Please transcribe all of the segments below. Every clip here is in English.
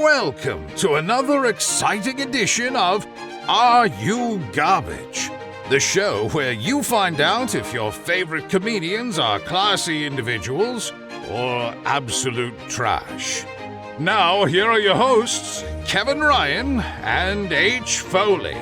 Welcome to another exciting edition of Are You Garbage? The show where you find out if your favorite comedians are classy individuals or absolute trash. Now, here are your hosts, Kevin Ryan and H. Foley.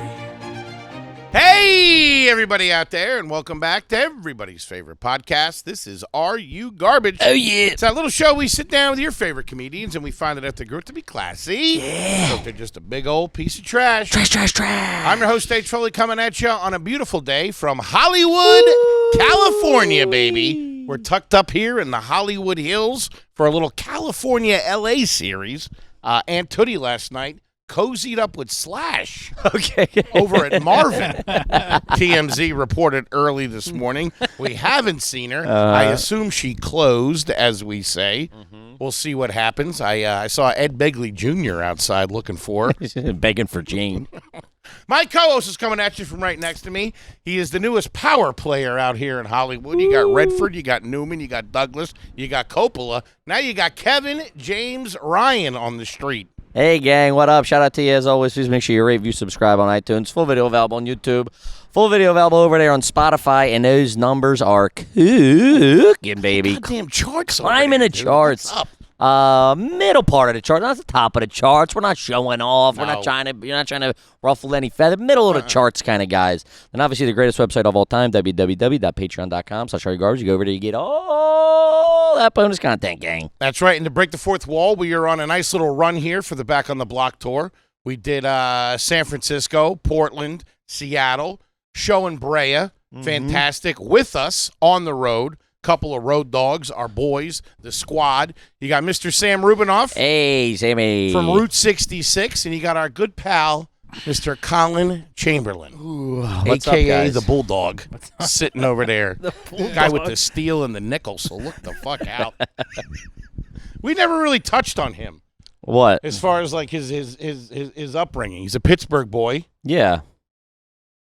Hey, everybody out there, and welcome back to everybody's favorite podcast. This is Are You Garbage? Oh, yeah. It's that little show we sit down with your favorite comedians, and we find out if they're good to be classy. Yeah. Or if they're just a big old piece of trash. Trash. I'm your host, H. Foley, coming at you on a beautiful day from Hollywood, California, baby. We're tucked up here in the Hollywood Hills for a little California LA series. Aunt Tootie last night cozied up with Slash over at Marvin. TMZ reported early this morning. We haven't seen her. I assume she closed, as we say. We'll see what happens. I saw Ed Begley Jr. outside looking for her. Begging for Jane. My co-host is coming at you from right next to me. He is the newest power player out here in Hollywood. You got Redford, you got Newman, you got Douglas, you got Coppola. Now you got Kevin James Ryan on the street. Hey, gang, what up? Shout out to you as always. Please make sure you rate, review, subscribe on iTunes. Full video available on YouTube. Full video available over there on Spotify, and those numbers are cooking, baby. Goddamn charts. Climbing the charts. What's up? Middle part of the chart, not the top of the charts. We're not showing off. No. You're not trying to ruffle any feather. Middle of the charts kind of guys. And obviously the greatest website of all time, www.patreon.com/Are You Go over there, you get all that bonus content, gang. That's right. And to break the fourth wall, we are on a nice little run here for the Back on the Block tour. We did San Francisco, Portland, Seattle, show in Brea. Fantastic. With us on the road. Couple of road dogs, our boys, the squad. You got Mr. Sam Rubinoff. Hey, Sammy. From Route 66, and you got our good pal, Mr. Collin Chamberlin, What's up, a.k.a. guys? the Bulldog, sitting over there. The guy with the steel and the nickel, so look the fuck out. We never really touched on him What? as far as like his upbringing. He's a Pittsburgh boy. Yeah.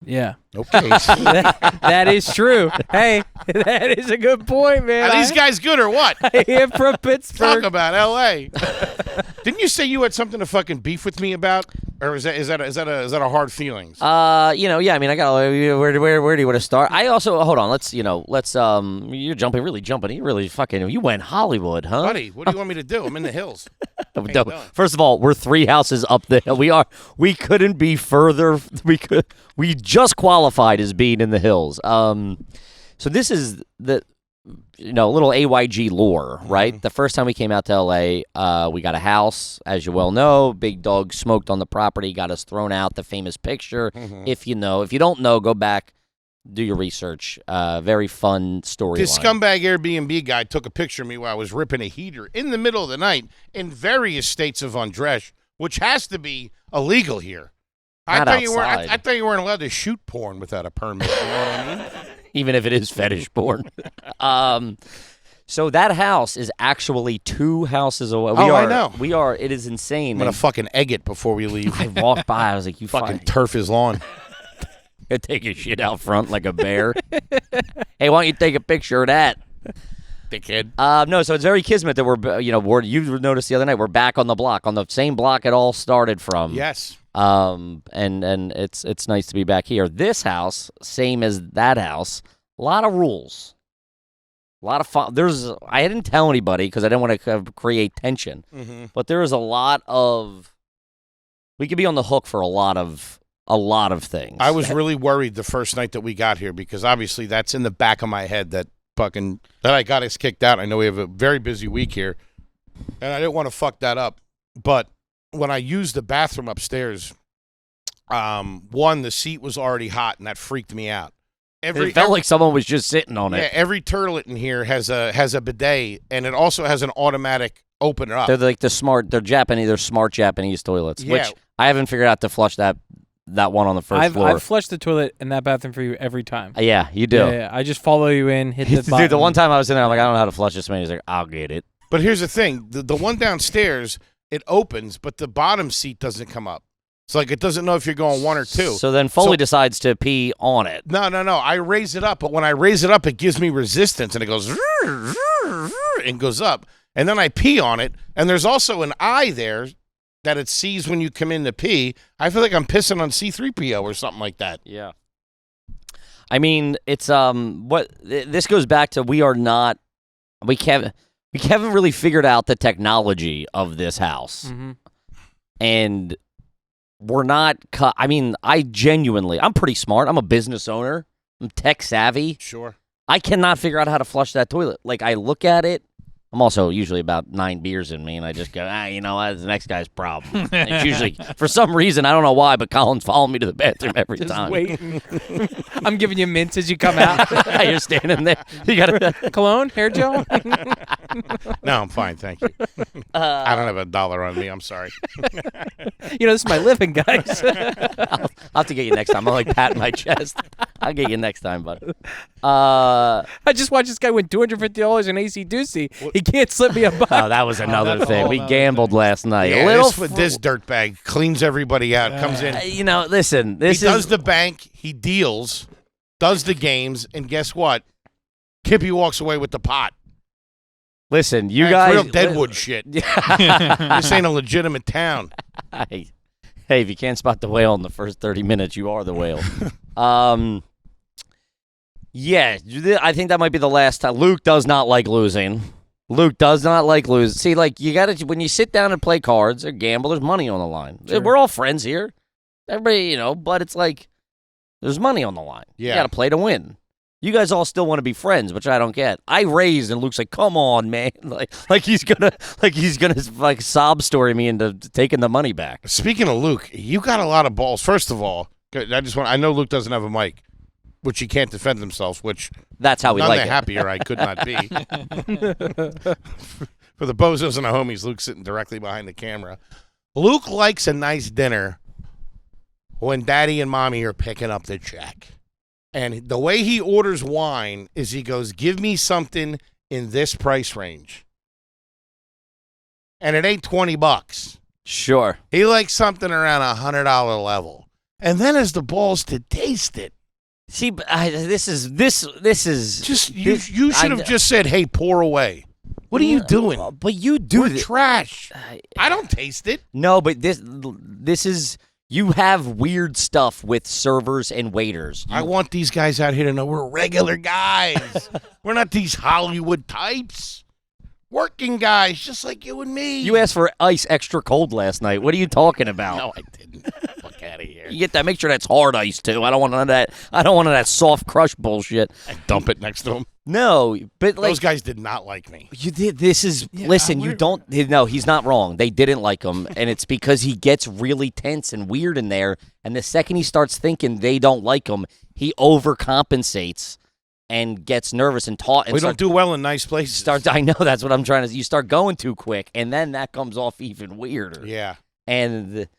Yeah. Okay. That is true. Hey, that is a good point, man. Are these guys good or what? I am from Talk Pittsburgh. about L.A. Didn't you say you had something to fucking beef with me about, or is that a hard feelings? Yeah. I mean, I got where do you want to start? I also hold on. Let's you're really jumping. You went Hollywood, huh? Buddy, what do you want me to do? I'm in the hills. No, first of all, we're 3 houses up the hill. We couldn't be further. We just qualified as being in the hills. So this is the little AYG lore, right? The first time we came out to LA, we got a house, as you well know. Big Dog smoked on the property, got us thrown out. The famous picture. If you don't know, go back, do your research. Very fun story. This scumbag Airbnb guy took a picture of me while I was ripping a heater in the middle of the night in various states of undress, which has to be illegal here. I thought you weren't allowed to shoot porn without a permit. You know what I mean? Even if it is fetish porn. So that house is actually 2 houses away. I know. We are. It is insane. I'm gonna fucking egg it before we leave. I walked by. I was like, "You fucking turf his lawn." take your shit out front like a bear." Hey, why don't you take a picture of that, dickhead? No. So it's very kismet that we're you noticed the other night we're back on the block, on the same block it all started from. Yes. And it's nice to be back here. This house, same as that house, a lot of rules, a lot of fun. I didn't tell anybody because I didn't want to create tension, but there is a lot of. We could be on the hook for a lot of things. I was really worried the first night that we got here because obviously that's in the back of my head that I got us kicked out. I know we have a very busy week here, and I didn't want to fuck that up, but. When I used the bathroom upstairs, the seat was already hot, and that freaked me out. It felt like someone was just sitting on it. Yeah, every toilet in here has a bidet, and it also has an automatic opener up. They're like they're smart Japanese toilets, which I haven't figured out to flush that one on the first floor. I've flushed the toilet in that bathroom for you every time. Yeah, you do. Yeah, I just follow you in, hit the button. Dude, the one time I was in there, I'm like, I don't know how to flush this man. He's like, I'll get it. But here's the thing. The one downstairs, it opens, but the bottom seat doesn't come up. It's like it doesn't know if you're going 1 or 2. So then Foley decides to pee on it. No. I raise it up, but when I raise it up, it gives me resistance, and it goes and goes up. And then I pee on it, and there's also an eye there that it sees when you come in to pee, I feel like I'm pissing on C-3PO or something like that. Yeah. I mean, it's this goes back to we haven't really figured out the technology of this house. Mm-hmm. And we're not I mean, I'm pretty smart. I'm a business owner. I'm tech savvy. Sure. I cannot figure out how to flush that toilet. Like, I look at it. I'm also usually about 9 beers in me, and I just go, you know, that's the next guy's problem. It's usually, for some reason, I don't know why, but Colin's following me to the bathroom every Just time. waiting. I'm giving you mints as you come out. You're standing there. You gotta. Cologne, hair gel. No, I'm fine, thank you. I don't have $1 on me. I'm sorry. You know, this is my living, guys. I'll have to get you next time. I'll like pat my chest. I'll get you next time, bud. I just watched this guy win $250 in AC Doocy. He can't slip me a buck. Oh, that was another that's a thing. whole We nother gambled last night. Yeah, a little. this dirtbag cleans everybody out. Comes in. You know, listen. He does the bank. He deals. Does the games. And guess what? Kippy walks away with the pot. Listen, you That's guys. real Deadwood shit. This ain't a legitimate town. Hey, if you can't spot the whale in the first 30 minutes, you are the whale. Yeah, I think that might be the last time. Luke does not like losing. Luke does not like losing. See, like, you got to, when you sit down and play cards or gamble, there's money on the line. Sure. We're all friends here. Everybody, you know, but it's like, there's money on the line. Yeah. You got to play to win. You guys all still want to be friends, which I don't get. I raised, and Luke's like, "Come on, man!" like he's gonna like sob story me into taking the money back. Speaking of Luke, you got a lot of balls. First of all, I know Luke doesn't have a mic, which he can't defend himself, which That's how we none like the it. happier I could not be. For the bozos and the homies, Luke's sitting directly behind the camera. Luke likes a nice dinner when Daddy and Mommy are picking up the check. And the way he orders wine is he goes, "Give me something in this price range." And it ain't $20. Sure. He likes something around $100 level. And then has the balls to taste it. See, but this is Just you should have just said, "Hey, pour away." What are you doing? But you do We're this. trash. I don't taste it. No, but this is you have weird stuff with servers and waiters. I want these guys out here to know we're regular guys. We're not these Hollywood types. Working guys, just like you and me. You asked for ice extra cold last night. What are you talking about? No, I didn't. Fuck out of here. You get that. Make sure that's hard ice too. I don't want none of that. I don't want none of that soft crush bullshit. I dump it next to him. No, but like Those guys did not like me. you did. This is listen. You don't. No, he's not wrong. They didn't like him, and it's because he gets really tense and weird in there. And the second he starts thinking they don't like him, he overcompensates and gets nervous and taught. And We don't do well in nice places. I know that's what I'm trying to. You start going too quick, and then that comes off even weirder. Yeah. And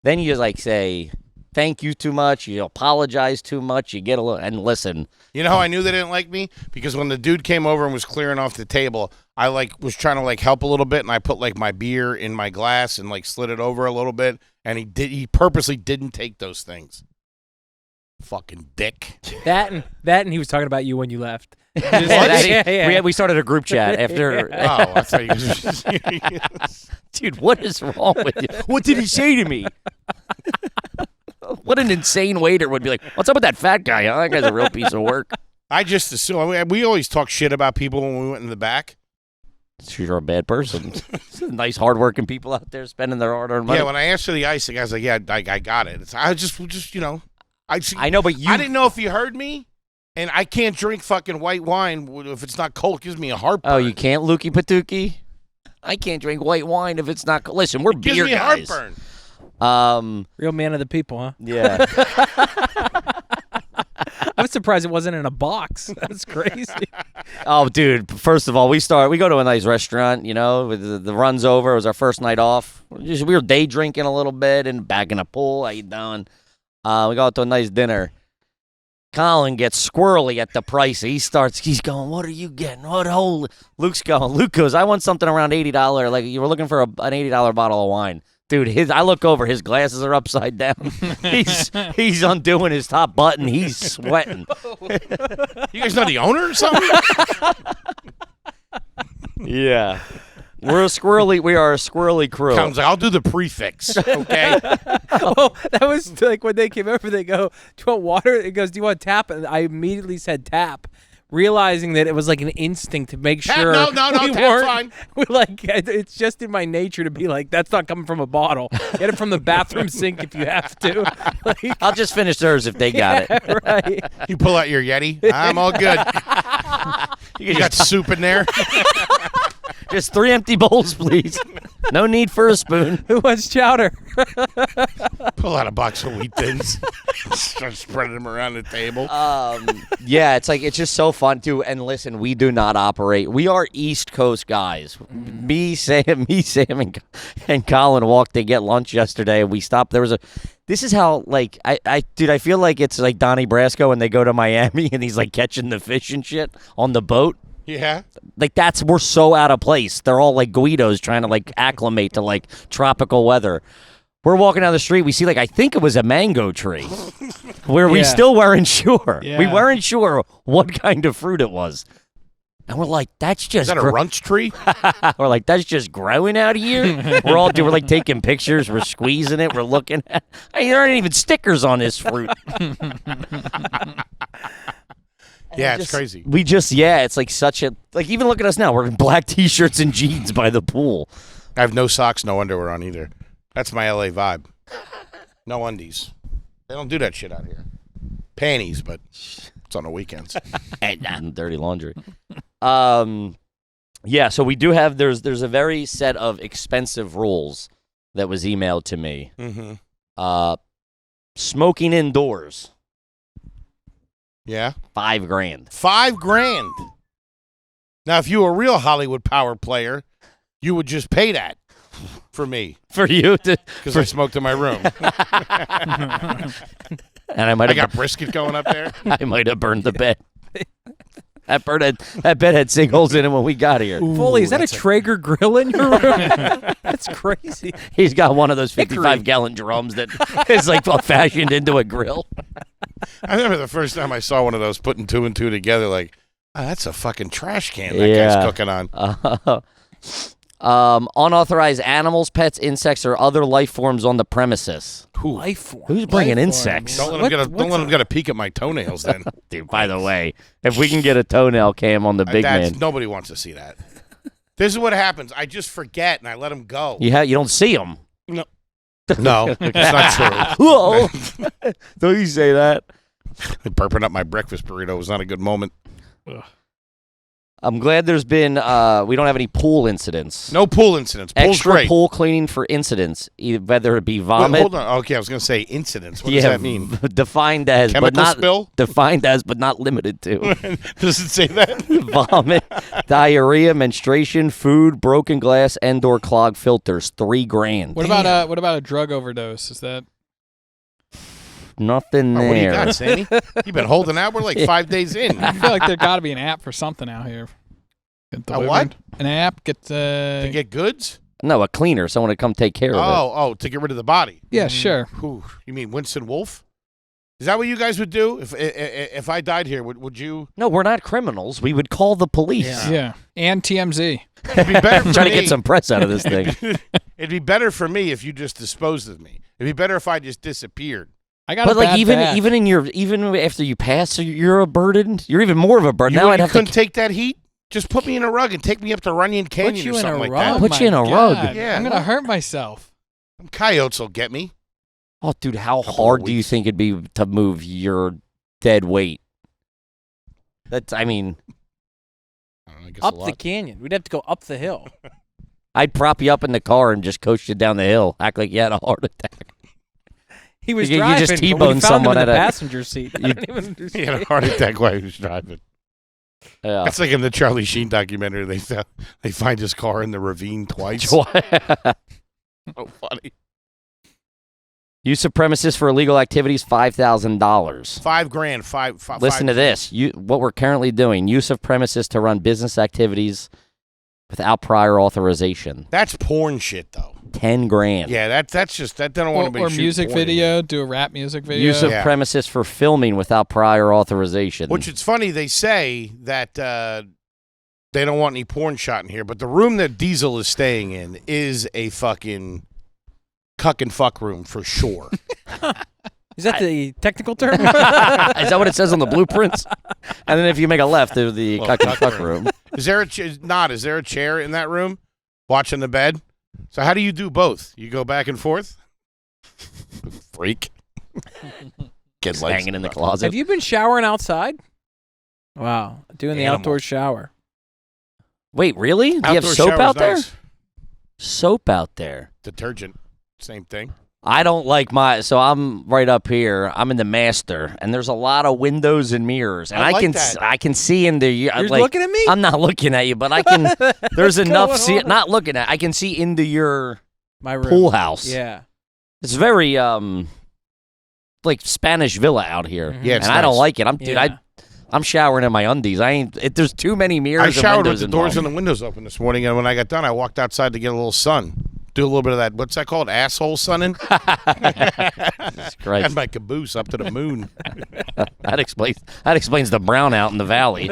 then you just like say thank you too much. You apologize too much. You get a little and listen. You know how I knew they didn't like me? Because when the dude came over and was clearing off the table, I was trying to help a little bit, and I put my beer in my glass and slid it over a little bit, and he purposely didn't take those things. Fucking dick. That and he was talking about you when you left. We started a group chat after. Oh, I thought you guys were serious. Dude, what is wrong with you? What did he say to me? What an insane waiter would be like, what's up with that fat guy? Huh? That guy's a real piece of work. I just assume. We always talk shit about people when we went in the back. You're a bad person. Nice, hardworking people out there spending their hard-earned money. Yeah, when I asked for the ice, the guy's like, "Yeah, I got it." I just I know, but you. I didn't know if you heard me, and I can't drink fucking white wine if it's not cold. It gives me a heartburn. Oh, you can't, Lukey Patookie? I can't drink white wine if it's not cold. Listen, we're beer gives me guys. heartburn. Real man of the people, huh? Yeah. I was surprised it wasn't in a box. That's crazy. Oh, dude. First of all, we go to a nice restaurant, you know, the run's over. It was our first night off. We were day drinking a little bit and back in a pool. How you doing? We go out to a nice dinner. Collin gets squirrely at the price. He's going, what are you getting? Luke's going. Luke goes, I want something around $80. Like you were looking for an $80 bottle of wine. Dude, I look over, his glasses are upside down. He's undoing his top button. He's sweating. You guys know the owner or something? Yeah. We are a squirrely crew. Comes like, I'll do the prefix, okay? Oh, that was like when they came over. They go, "Do you want water?" It goes, "Do you want tap?" And I immediately said tap, realizing that it was like an instinct to make sure. No, we tap's weren't- fine. We're like, it's just in my nature to be like, that's not coming from a bottle. Get it from the bathroom sink if you have to. Like, I'll just finish theirs if they got it. right. You pull out your Yeti. I'm all good. You got soup in there. Just 3 empty bowls, please. No need for a spoon. Who wants chowder? Pull out a box of wheat thins. Start spreading them around the table. Yeah, it's just so fun too. And listen, we do not operate. We are East Coast guys. Me, Sam, and Collin walked to get lunch yesterday. We stopped. This is how I feel like it's like Donnie Brasco when they go to Miami and he's like catching the fish and shit on the boat. Yeah. Like we're so out of place. They're all like Guidos trying to like acclimate to like tropical weather. We're walking down the street. We see I think it was a mango tree where we still weren't sure. Yeah. We weren't sure what kind of fruit it was. And we're like, that's just Is that a runch tree? we're like, that's just growing out here. We're like taking pictures. We're squeezing it. We're looking at there aren't even stickers on this fruit. Yeah, it's crazy. It's like such a even look at us now. We're in black t-shirts and jeans by the pool. I have no socks, no underwear on either. That's my LA vibe. No undies. They don't do that shit out here. Panties, but it's on the weekends. And dirty laundry. Yeah, so we do have there's a very set of expensive rules that was emailed to me. Mm-hmm. Smoking indoors, Yeah. $5,000. $5,000. Now, if you were a real Hollywood power player, you would just pay that for me For you to because I smoked in my room. and I I got brisket going up there. I might have burned the bed. That bed had sinkholes in it when we got here. Foley, is that a Traeger grill in your room? That's crazy. He's got one of those 55-gallon drums that is like fashioned into a grill. I remember the first time I saw one of those putting 2 and 2 together, like, oh, that's a fucking trash can that guy's cooking on. Unauthorized animals, pets, insects, or other life forms on the premises. Life form. Who's bringing insects? Don't let him get a peek at my toenails then. Dude, by the way, if we can get a toenail cam on the big man. Nobody wants to see that. This is what happens. I just forget and I let him go. You don't see them. No, it's not true. Whoa. Don't you say that. Burping up my breakfast burrito was not a good moment. I'm glad there's been, we don't have any pool incidents. No pool incidents. Pool's Extra great. pool cleaning for incidents, whether it be Wait, vomit. hold on. Okay, I was going to say incidents. What does that mean? Defined as, Chemical but not spill? defined as, but not limited to. Does it say that? Vomit, diarrhea, menstruation, food, broken glass, and/or clogged filters. $3,000. What about a drug overdose? Is that Nothing there. What do you got, Sandy? You've been holding out. We're like 5 days in. I feel like there got to be an app for something out here. Get A what? An app. To get goods? No, a cleaner, someone to come take care of it. Oh, to get rid of the body. Yeah, sure. Whew. You mean Winston Wolfe? Is that what you guys would do if I died here? Would you? No, we're not criminals. We would call the police. Yeah. And TMZ. It'd be better for Trying to me. get some press out of this thing. It'd be better for me if you just disposed of me. It'd be better if I just disappeared. I got But a like bad back. even after you pass, you're a burden. You're even more of a burden. Now I'd have couldn't to take that heat. Just put me in a rug and take me up to Runyon Canyon you or in something a like rug? that. Put you in a My rug. God. Yeah. I'm gonna hurt myself. Them coyotes will get me. Oh, dude, how Couple of hard do you weeks. think it'd be to move your dead weight? I I don't know, I guess a Up the lot. canyon. We'd have to go up the hill. I'd prop you up in the car and just coach you down the hill, act like you had a heart attack. He was You driving. just but we T-boned found him someone in at the a- passenger seat. I didn't even He understand. had a heart attack while he was driving. Yeah. That's like in the Charlie Sheen documentary. They find his car in the ravine twice. So funny. Use of premises for illegal activities, $5,000. $5,000. Listen to this. What we're currently doing: use of premises to run business activities without prior authorization. That's porn shit, though. $10,000. Yeah, that's just that. They don't want to be Or shooting music porn video. Do a rap music video. Use of Yeah. premises for filming without prior authorization. Which it's funny they say that they don't want any porn shot in here, but the room that Diesel is staying in is a fucking cuck and fuck room for sure. Is that the technical term? Is that what it says on the blueprints? And then if you make a left, there's the Well, cuck and fuck room. Is there is there a chair in that room watching the bed? So how do you do both? You go back and forth? Freak. Just hanging in the closet. Have you been showering outside? Wow, doing the Animal. outdoor shower. Wait, really? Do you have Outdoor soap shower's out there? nice. Soap out there. Detergent, same thing. I don't like so I'm right up here. I'm in the master, and there's a lot of windows and mirrors, and I like can that. I can see into you. You're looking at me? I'm not looking at you, but I can. There's enough. going on? Not looking at. I can see into your My room. pool house. Yeah. It's very like Spanish villa out here. Mhm. Yeah, and it's I don't nice. like it. Yeah. I'm showering in my undies. There's too many mirrors. I and showered windows with the doors involved. and the windows open this morning, and when I got done, I walked outside to get a little sun. Do a little bit of that. What's that called? Asshole sunning? Jesus Christ. Had my caboose up to the moon. That explains the brownout in the valley.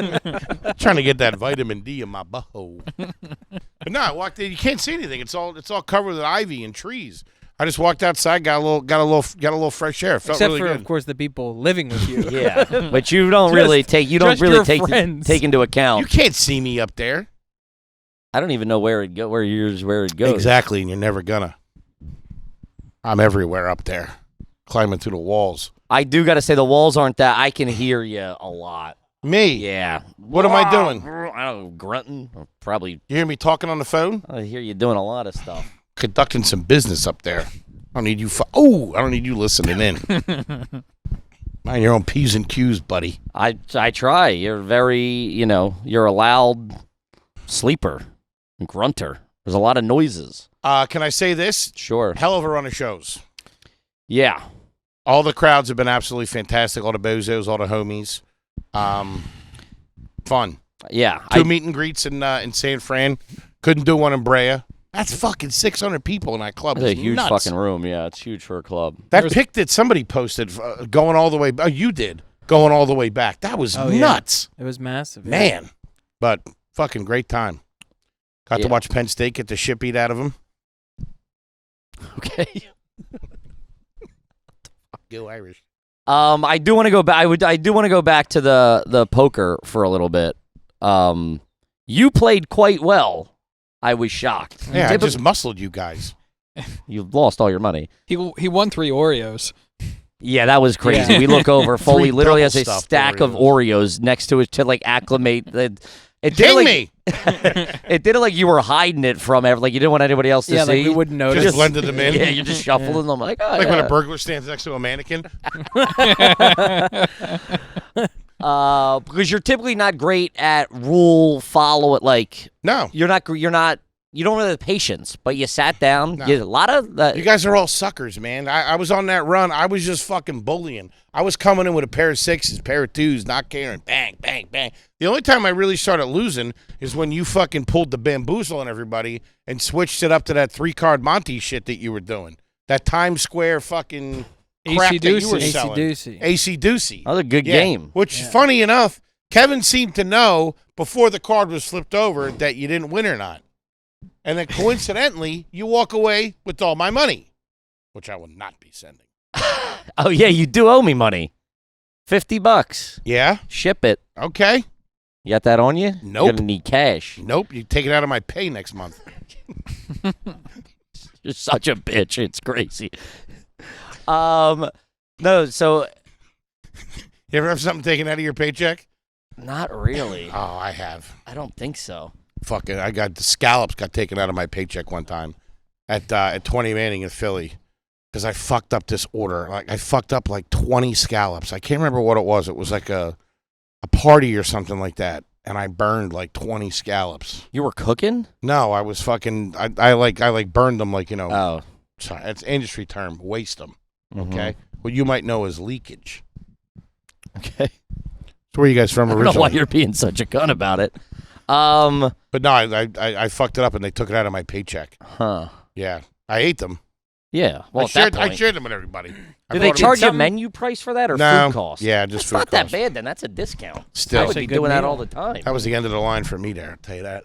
Trying to get that vitamin D in my butthole. But no, I walked in. You can't see anything. It's all covered with ivy and trees. I just walked outside, got a little fresh air. Felt Except really for, good. of course, the people living with you. Yeah, but you don't really take just your friends. take into You account. can't see me up there. I don't even know where it goes. Exactly, and you're never gonna. I'm everywhere up there, climbing through the walls. I do got to say the walls aren't that. I can hear you a lot. Me? Yeah. What am I doing? I don't know, grunting. Probably. You hear me talking on the phone? I hear you doing a lot of stuff. Conducting some business up there. I don't need you. I don't need you listening in. Mind your own P's and Q's, buddy. I try. You're very, you're a loud sleeper, grunter. There's a lot of noises. Can I say this? Sure. Hell of a run of shows. Yeah. All the crowds have been absolutely fantastic. All the bozos, all the homies. Fun. Yeah. Two meet and greets in San Fran. Couldn't do one in Brea. That's fucking 600 people in that club. It's a It's huge nuts. fucking room. Yeah, it's huge for a club. That pic that somebody posted going all the way. Oh, you did going all the way back. That was Oh, yeah. nuts, It was massive. man. But fucking great time. Got to Yeah. watch Penn State get the shit beat out of them. Okay. Go Irish. I do want to go back. I do want to go back to the poker for a little bit. You played quite well. I was shocked. Yeah, I just muscled you guys. You lost all your money. He won 3 Oreos. Yeah, that was crazy. Yeah. We look over. Foley 3 literally has a double-stuffed stack of Oreos next to it to like acclimate. It did Ding like, me! It did it like you were hiding it from like you didn't want anybody else to Yeah, see. like we wouldn't notice. Just blended them in. Yeah, you just shuffled them. Like, oh, Like when yeah. a burglar stands next to a mannequin. Because you're typically not great at rule follow it. Like No. you don't really have patience. But you sat down. No. You, a lot of You guys are all suckers, man. I was on that run. I was just fucking bullying. I was coming in with a pair of 6s, pair of 2s, not caring. Bang, bang, bang. The only time I really started losing is when you fucking pulled the bamboozle on everybody and switched it up to that 3-card Monty shit that you were doing. That Times Square fucking crap that you were AC-doocy. selling. AC-doocy. AC-doocy. that was a good Yeah. game. Which, funny enough, Kevin seemed to know before the card was flipped over that you didn't win or not. And then coincidentally, you walk away with all my money, which I will not be sending. Oh yeah, you do owe me money. $50. Yeah? Ship it. Okay. You got that on you? Nope. You're gonna need cash. Nope. You take it out of my pay next month. You're such a bitch. It's crazy. No, so You ever have something taken out of your paycheck? not really. Oh, I have. I don't think so. Fucking, I got the scallops got taken out of my paycheck one time at 20 Manning in Philly because I fucked up this order. Like I fucked up like 20 scallops. I can't remember what it was. It was like a party or something like that, and I burned like 20 scallops. You were cooking? No, I was fucking. I burned them like Oh. Sorry, that's industry term. Waste them. Mhm. Okay. What you might know as leakage. Okay. So where are you guys from I don't know why originally? you're being such a gun about it. But no, I fucked it up and they took it out of my paycheck. Huh. Yeah, I ate them. Yeah. Well, I at that shared point, them with everybody. do they charge you menu price for that or No. food cost? Yeah, just It's food not that cost. bad then. That's a discount. Still. I That's would a be good doing that meal. all the time. That was the end of the line for me there, I'll tell you that.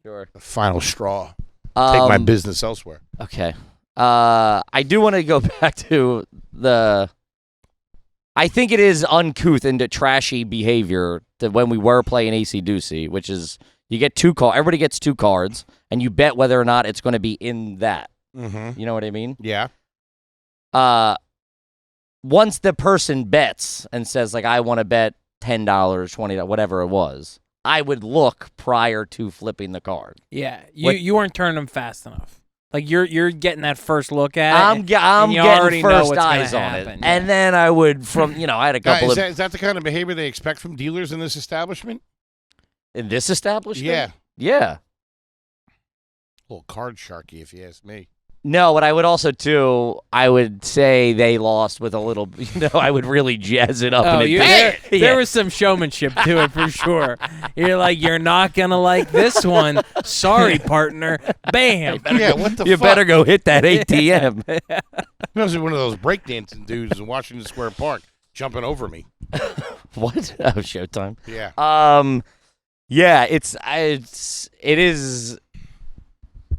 Sure. The final straw. Take my business elsewhere. Okay. I do want to go back to the. I think it is uncouth and trashy behavior that when we were playing AC Doocy, which is you get everybody gets 2 cards, and you bet whether or not it's going to be in that. Mm-hmm. You know what I mean? Yeah. Once the person bets and says like I want to bet $10, $20, whatever it was, I would look prior to flipping the card. Yeah, What- you weren't turning them fast enough. Like you're getting that first look at I'm it. and you already getting know first what's gonna eyes on it, happen, and yeah. then I would I had a couple of Is that the kind of behavior they expect from dealers in this establishment? in this establishment. Yeah. Yeah. A little card sharky, if you ask me. No, what I would also do, I would say they lost with a little. I would really jazz it up. Oh, and there was some showmanship to it for sure. You're like, you're not gonna like this one. Sorry, partner. Bam. Yeah, what the You fuck? better go hit that ATM. I was one of those breakdancing dudes in Washington Square Park jumping over me. What? Oh, Showtime. Yeah. Yeah, it is.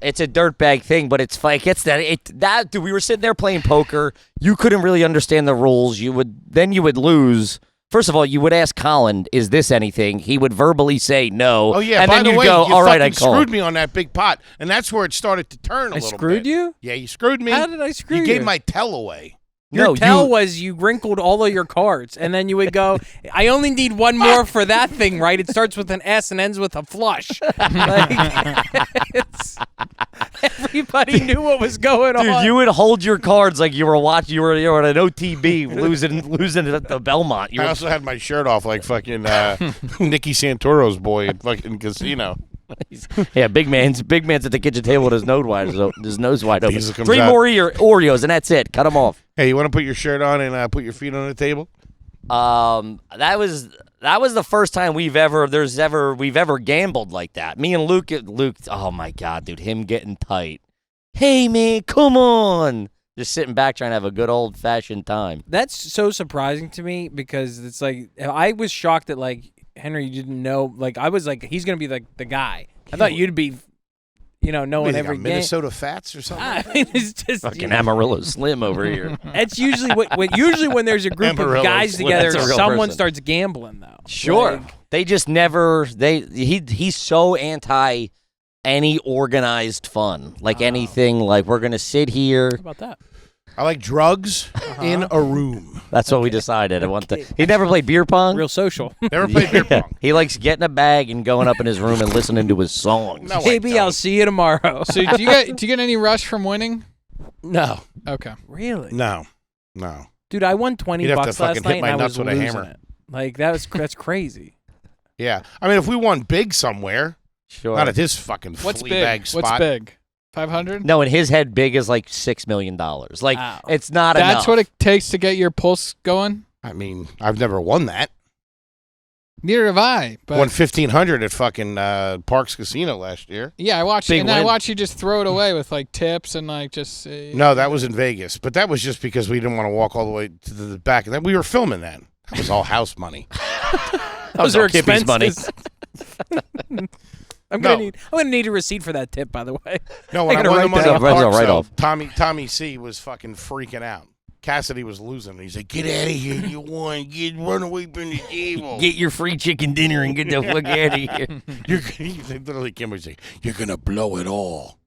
It's a dirtbag thing, but it's like it's that dude. We were sitting there playing poker. You couldn't really understand the rules. You would lose. First of all, you would ask Collin, "Is this anything?" He would verbally say no. Oh, yeah. and By then the you'd way, go, you "All right, I fucking called." screwed me on that big pot, and that's where it started to turn a I little screwed bit. you? Yeah, you screwed me. How did I screw you? You gave my tell away. Your No, tell you- was you wrinkled all of your cards, and then you would go, I only need one more for that thing, right? It starts with an S and ends with a flush. Everybody knew what was going Dude, on. you would hold your cards like you were watching. You were at an OTB losing at the Belmont. You I were, also had my shirt off like fucking Nicky Santoro's boy at fucking casino. yeah, big man's at the kitchen table with his nose wide open. Diesel comes 3 out. more Oreos and that's it. Cut them off. Hey, you want to put your shirt on and put your feet on the table? That was the first time we've ever gambled like that. Me and Luke. Oh my god, dude, him getting tight. Hey man, come on. Just sitting back trying to have a good old fashioned time. That's so surprising to me because it's like I was shocked that like Henry didn't know. Like I was like he's gonna be like the guy. I thought you'd be, knowing What, every got game. Minnesota Fats or something? I mean, it's just Fucking Amarillo Slim over here. It's usually when there's a group Amarillo of guys Slim. together, That's a real someone person. starts gambling though. Sure. Like, They just never he's so anti any organized fun. Like anything like we're gonna sit here. how about that? I like drugs in a room. That's what we decided. I want he never played beer pong. Real social. Never played beer pong. He likes getting a bag and going up in his room and listening to his songs. No, Maybe I'll see you tomorrow. So do you get any rush from winning? No. Okay. Really? No. Dude, I won $20 You'd have to last fucking night hit my and I nuts was with a losing hammer. it. Like that's crazy. Yeah. I mean, if we won big somewhere, Sure. not at this fucking What's flea big? bag spot. What's big? 500? No, in his head, big is like $6 million. Like Wow. it's not That's enough. what it takes to get your pulse going? I mean, I've never won that. Neither have I. But Won 1,500 at fucking Parks Casino last year. yeah, I watched Big and I win. watched you just throw it away with like tips and like just No, that was in Vegas, but that was just because we didn't want to walk all the way to the back, and then we were filming that. That was all house money. Those all are Kippy's expenses. money. I'm No. gonna need a receipt for that tip, by the way. No, when I I gotta won the write money that at up. That's a Parks, though, write-off. Tommy C was fucking freaking out. Cassidy was losing. He's like, "Get out of here! You won! Run away from the table! Get your free chicken dinner and get the fuck out of here. They literally came and say, "You're gonna blow it all."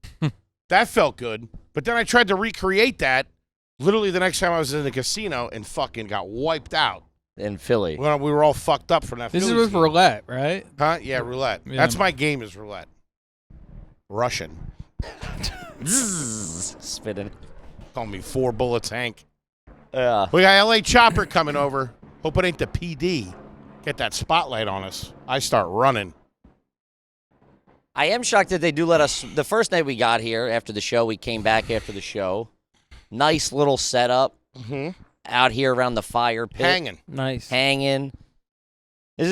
That felt good, but then I tried to recreate that. Literally, the next time I was in the casino and fucking got wiped out. In Philly. We were all fucked up from that. This is Phillies with game. roulette, right? Huh? Yeah, roulette. Yeah. That's my game is roulette. Russian. Zzz, spitting. Call me 4 bullets, Hank. Yeah. We got LA Chopper coming over. Hope it ain't the PD. Get that spotlight on us. I start running. I am shocked that they do let us. The first night we got here after the show, we came back after the show. Nice little setup out here around the fire pit. Nice. Hanging. Pull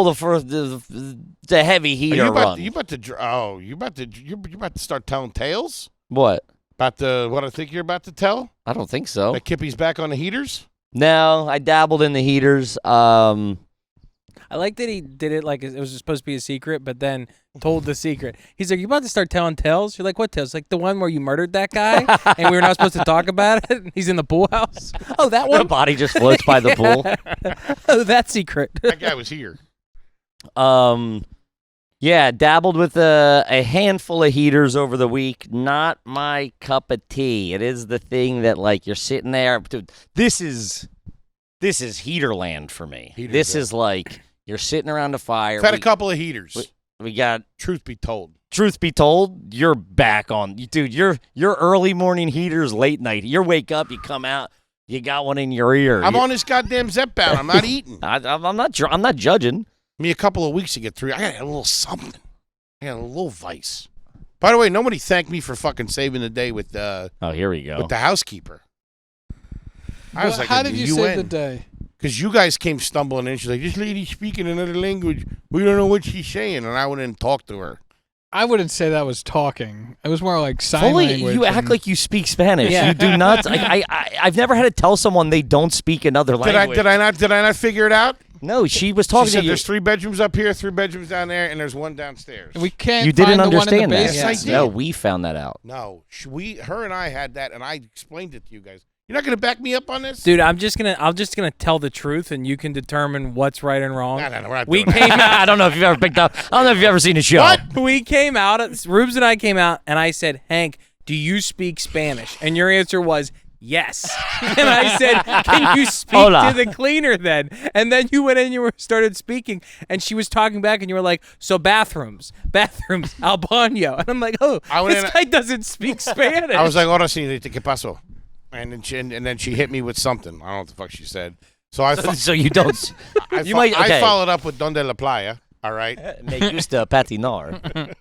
the heavy Are heater you about run. you about to start telling tales? What? About what I think you're about to tell? I don't think so. That Kippy's back on the heaters? No, I dabbled in the heaters. I like that he did it like it was supposed to be a secret, but then told the secret. He's like, "You about to start telling tales?" You're like, "What tales?" Like the one where you murdered that guy, and we were not supposed to talk about it. He's in the pool house. Oh, that The one. body just floats by the pool. Oh, that secret. That guy was here. Yeah, dabbled with a handful of heaters over the week. Not my cup of tea. It is the thing that, like, you're sitting there. Dude, this is heater land for me. This is like you're sitting around a fire. I've had a couple of heaters. We got. Truth be told, you're back on. Dude, your early morning heaters, late night. You wake up, you come out, you got one in your ear. I'm on this goddamn Zep-Bound. I'm not eating. I'm not judging. Me a couple of weeks to get through. I got a little something. I got a little vice. By the way, nobody thanked me for fucking saving the day with Oh, here we go. with the housekeeper. I was like, how did you save the day? Because you guys came stumbling in. She's like, this lady's speaking another language. We don't know what she's saying. And I went in and talked to her. I wouldn't say that was talking. It was more like sign Fully, language. you act like you speak Spanish. Yeah. You do not. I've never had to tell someone they don't speak another language. Did I not figure it out? No, she was She talking said to you. there's 3 bedrooms up here, 3 bedrooms down there, and there's 1 downstairs. We can't. You didn't find the one in the understand that. basement. Yes, I did. No, we found that out. No, her and I had that, and I explained it to you guys. You're not going to back me up on this? Dude, I'm just gonna tell the truth, and you can determine what's right and wrong. No, we're not We doing came I don't know if you've ever picked up. I don't know if you've ever seen a show. What? We came out. Rubes and I came out, and I said, "Hank, do you speak Spanish?" And your answer was yes. And I said, "Can you speak Hola. to the cleaner then?" And then you went in, and started speaking, and she was talking back, and you were like, "So bathrooms, al baño." And I'm like, "Oh, I went this in- guy doesn't speak Spanish." I was like, "Ahora señorita, ¿qué pasó?" And then she hit me with something. I don't know what the fuck she said. So So you don't. You might. Okay. I followed up with Donde la Playa. All right. Me gusta patinar.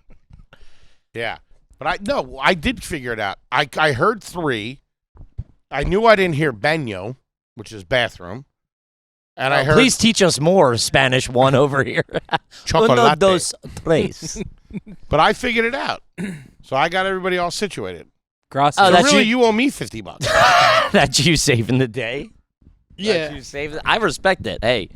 Yeah. But I did figure it out. I heard 3. I knew I didn't hear baño, which is bathroom. And I heard Please teach us more Spanish one over here. chocolate. Uno, dos, tres. But I figured it out. So I got everybody all situated. Gracias. Oh, So that's really, you- you owe me $50. That's you saving the day. Yeah. That's you saving. I respect it. Hey,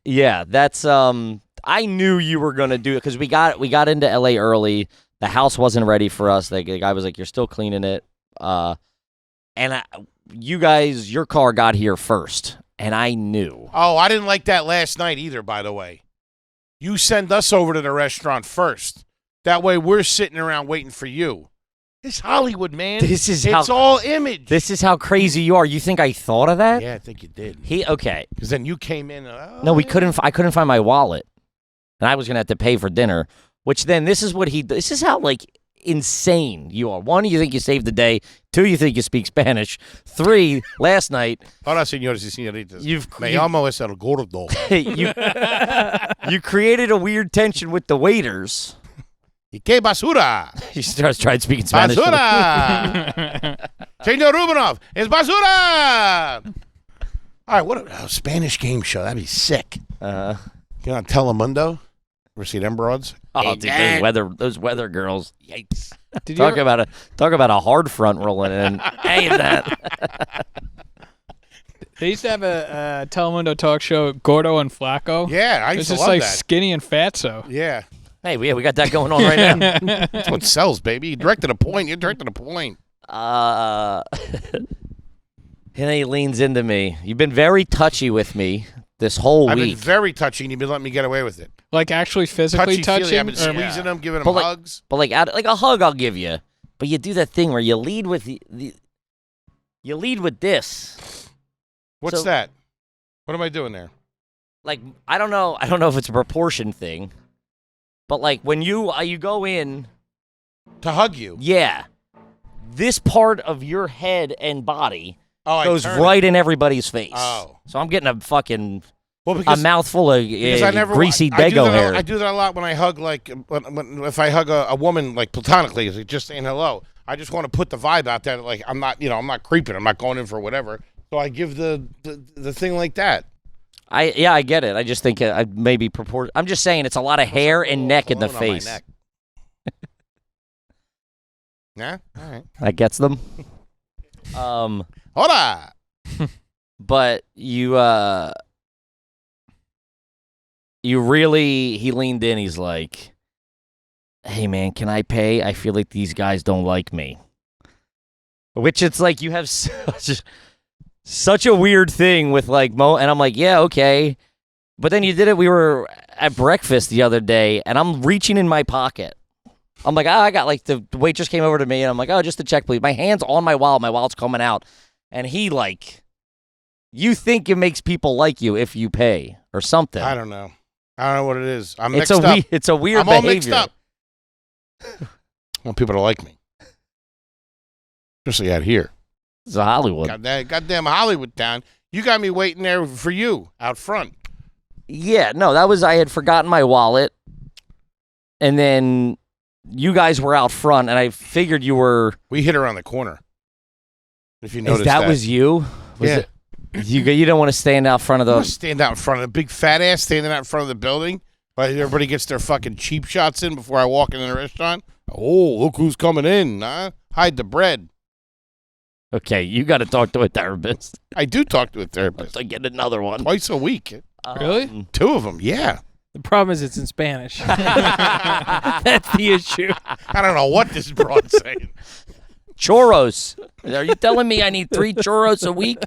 yeah, that's I knew you were gonna do it because we got into LA early. The house wasn't ready for us. The guy was like, "You're still cleaning it," and you guys, your car got here first, and I knew. Oh, I didn't like that last night either, by the way. You send us over to the restaurant first. That way we're sitting around waiting for you. It's Hollywood, man. It's all image. This is how crazy you are. You think I thought of that? Yeah, I think you did. Okay. Because then you came in. No, we couldn't. I couldn't find my wallet, and I was gonna have to pay for dinner. Which then this is what he. This is how like insane you are. 1, you think you saved the day. 2, you think you speak Spanish. 3, last night. Hola, señores y señoritas. Me you- llamo es el gordo. you created a weird tension with the waiters. ¿Y qué basura? He starts trying speaking Spanish. Basura! Señor Rubinoff, es basura! All right, what a Spanish game show. That'd be sick. You know, Telemundo? Ever see them broads? Oh, dude, those weather girls. Yikes. Did you ever- Talk about a hard front rolling in. Hey, that. They used to have a Telemundo talk show, Gordo and Flacco. Yeah, I It's used to just love like that. skinny and fatso. Yeah. Hey, we got that going on right now. That's what sells, baby. You directed a point. You directed a point. And then he leans into me. You've been very touchy with me this whole I've been week. very touchy, and you've been letting me get away with it. Like actually physically Touchy-feely. I've touching. been squeezing them, giving them But like- hugs. But like a hug, I'll give you. But you do that thing where you lead with you lead with this. What's So- that? What am I doing there? Like I don't know if it's a proportion thing, but like when you go in, To hug you. yeah, this part of your head and body Oh, goes I turn right in everybody's face. Oh. So I'm getting a fucking Well, a mouthful of because I never greasy I do Dago that hair. I do that a lot when I hug, like, if I hug a woman, like, platonically, like, just saying hello. I just want to put the vibe out there, like, I'm not creeping. I'm not going in for whatever. So I give the thing like that. I get it. I just think I maybe proportion. I'm just saying it's a lot of hair and neck in the Cologne on my face. neck. Yeah. All right. That gets them. Hold on. But you really, he leaned in. He's like, hey, man, can I pay? I feel like these guys don't like me. Which it's like you have such a weird thing with like and I'm like, yeah, okay. But then you did it. We were at breakfast the other day, and I'm reaching in my pocket. I'm like, I got like the waitress came over to me, and I'm like, oh, just a check, please. My hand's on my wallet. My wallet's coming out. And he like, you think it makes people like you if you pay or something. I don't know. I don't know what it is. I'm mixed up. It's a weird I'm behavior. all mixed up. I want people to like me. Especially out here. It's a Hollywood. Goddamn Hollywood town. You got me waiting there for you out front. Yeah, no, I had forgotten my wallet. And then you guys were out front, and I figured you were. We hit around the corner. If you noticed that was you? Yeah. You don't want to stand out front of the. Stand out in front of the big fat ass standing out in front of the building. But everybody gets their fucking cheap shots in before I walk in the restaurant. Oh, look who's coming in. Huh? Hide the bread. Okay, you got to talk to a therapist. I do talk to a therapist. I get another one. Twice a week. Really? 2 of them, yeah. The problem is it's in Spanish. That's the issue. I don't know what this broad's saying. Churros. Are you telling me I need 3 churros a week?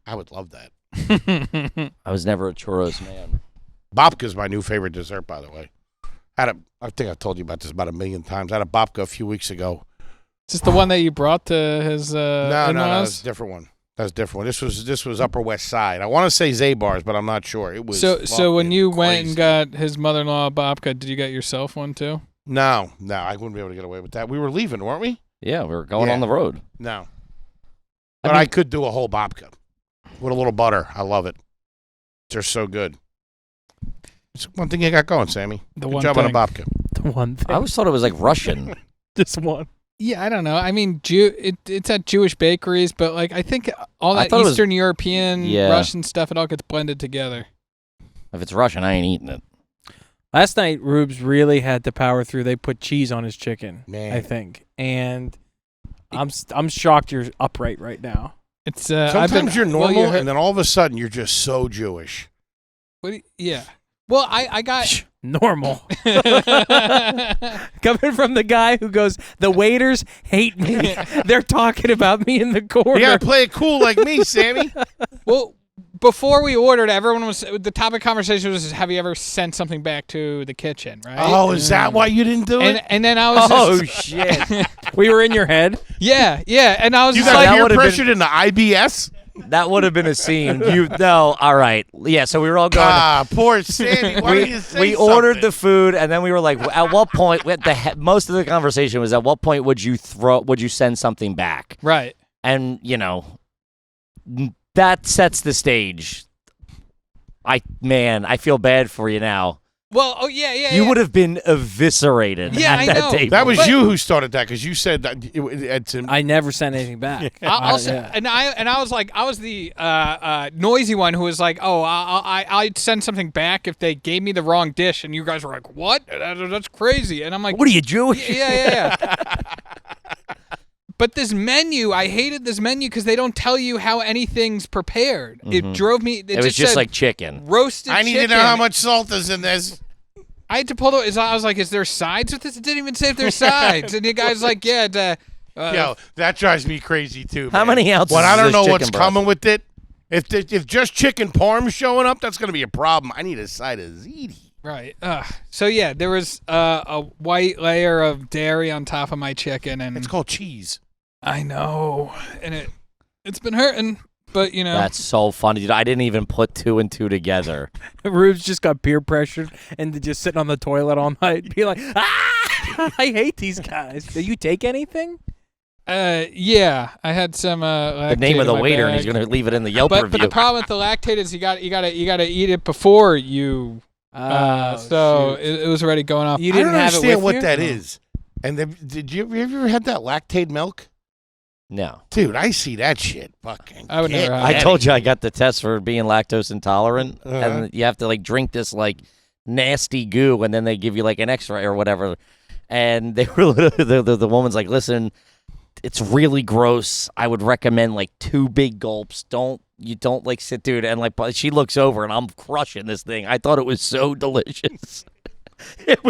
I would love that. I was never a churros man. Babka's my new favorite dessert, by the way. I think I told you about this about 1 million times. I had a babka a few weeks ago. Is this the one that you brought to his No, in-laws? that's a different one. That's a different one. This was Upper West Side. I want to say Zabar's, but I'm not sure. It was So when you went crazy. and got his mother-in-law a babka, did you get yourself one too? No, I wouldn't be able to get away with that. We were leaving, weren't we? Yeah, we were going Yeah. on the road. No. But I could do a whole babka with a little butter. I love it. They're so good. It's one thing you got going, Sammy. The Good one job thing. on a babka. The one thing. I always thought it was like Russian. This one. Yeah, I don't know. I mean, it's at Jewish bakeries, but like I think all I that thought it was- Eastern European, Yeah. Russian stuff, it all gets blended together. If it's Russian, I ain't eating it. Last night, Rubes really had to power through. They put cheese on his chicken, Man. I think. And I'm shocked you're upright right now. It's Sometimes you're normal, well, and then all of a sudden you're just so Jewish. yeah. Well, I got Normal. Coming from the guy who goes, the waiters hate me. They're talking about me in the corner. You gotta play it cool like me, Sammy. well. Before we ordered, the topic of conversation was, have you ever sent something back to the kitchen, right? Oh, is that why you didn't do it? And then I was Oh, just, shit. We were in your head. yeah, and I was You just got like, that peer would've been- pressured into IBS? That would have been a scene. All right. Yeah, so we were all going. Poor Sammy. Why didn't you say We ordered something? the food, and then we were like, at what point? Most of the conversation was, at what point would you send something back? right. And that sets the stage. I feel bad for you now. Well, oh yeah. You would have been eviscerated Yeah, at I that know. table. That was But- you who started that because you said that it's I never sent anything back. I'll say, Yeah. and I was like, I was the noisy one who was like, oh, I'd send something back if they gave me the wrong dish, and you guys were like, what? That's crazy. And I'm like, What are you, Jewish? yeah. But this menu, I hated this menu because they don't tell you how anything's prepared. It drove me. It was just said like chicken. roasted. I need to know chicken. how much salt is in this. I had to pull the. I was like, "Is there sides with this?" It didn't even say if there's sides. And the guy's like, "Yeah." Yo, that drives me crazy too. How man. many ounces When I is don't this know chicken what's breast? coming with it, if just chicken parm showing up, that's gonna be a problem. I need a side of ziti. Right. So yeah, there was a white layer of dairy on top of my chicken, and It's called cheese. I know, and it's been hurting, but That's so funny, dude. I didn't even put 2 and 2 together. Rubes just got peer pressured into just sitting on the toilet all night. Be like, I hate these guys. Do you take anything? Yeah, I had some. The name of the waiter, and he's going to leave it in the Yelp But review. the problem with the lactate is you got to eat it before you. So shoot. it was already going off. You I didn't don't have it understand with what you? that is. And have you ever had that lactate milk? No. Dude, I see that shit. Fucking. I would never have I Yeah. told you I got the test for being lactose intolerant, Uh-huh. and you have to like drink this like nasty goo, and then they give you like an X-ray or whatever. And they were the woman's like, listen, it's really gross. I would recommend like 2 big gulps. You don't like sit, dude. And like she looks over and I'm crushing this thing. I thought it was so delicious. It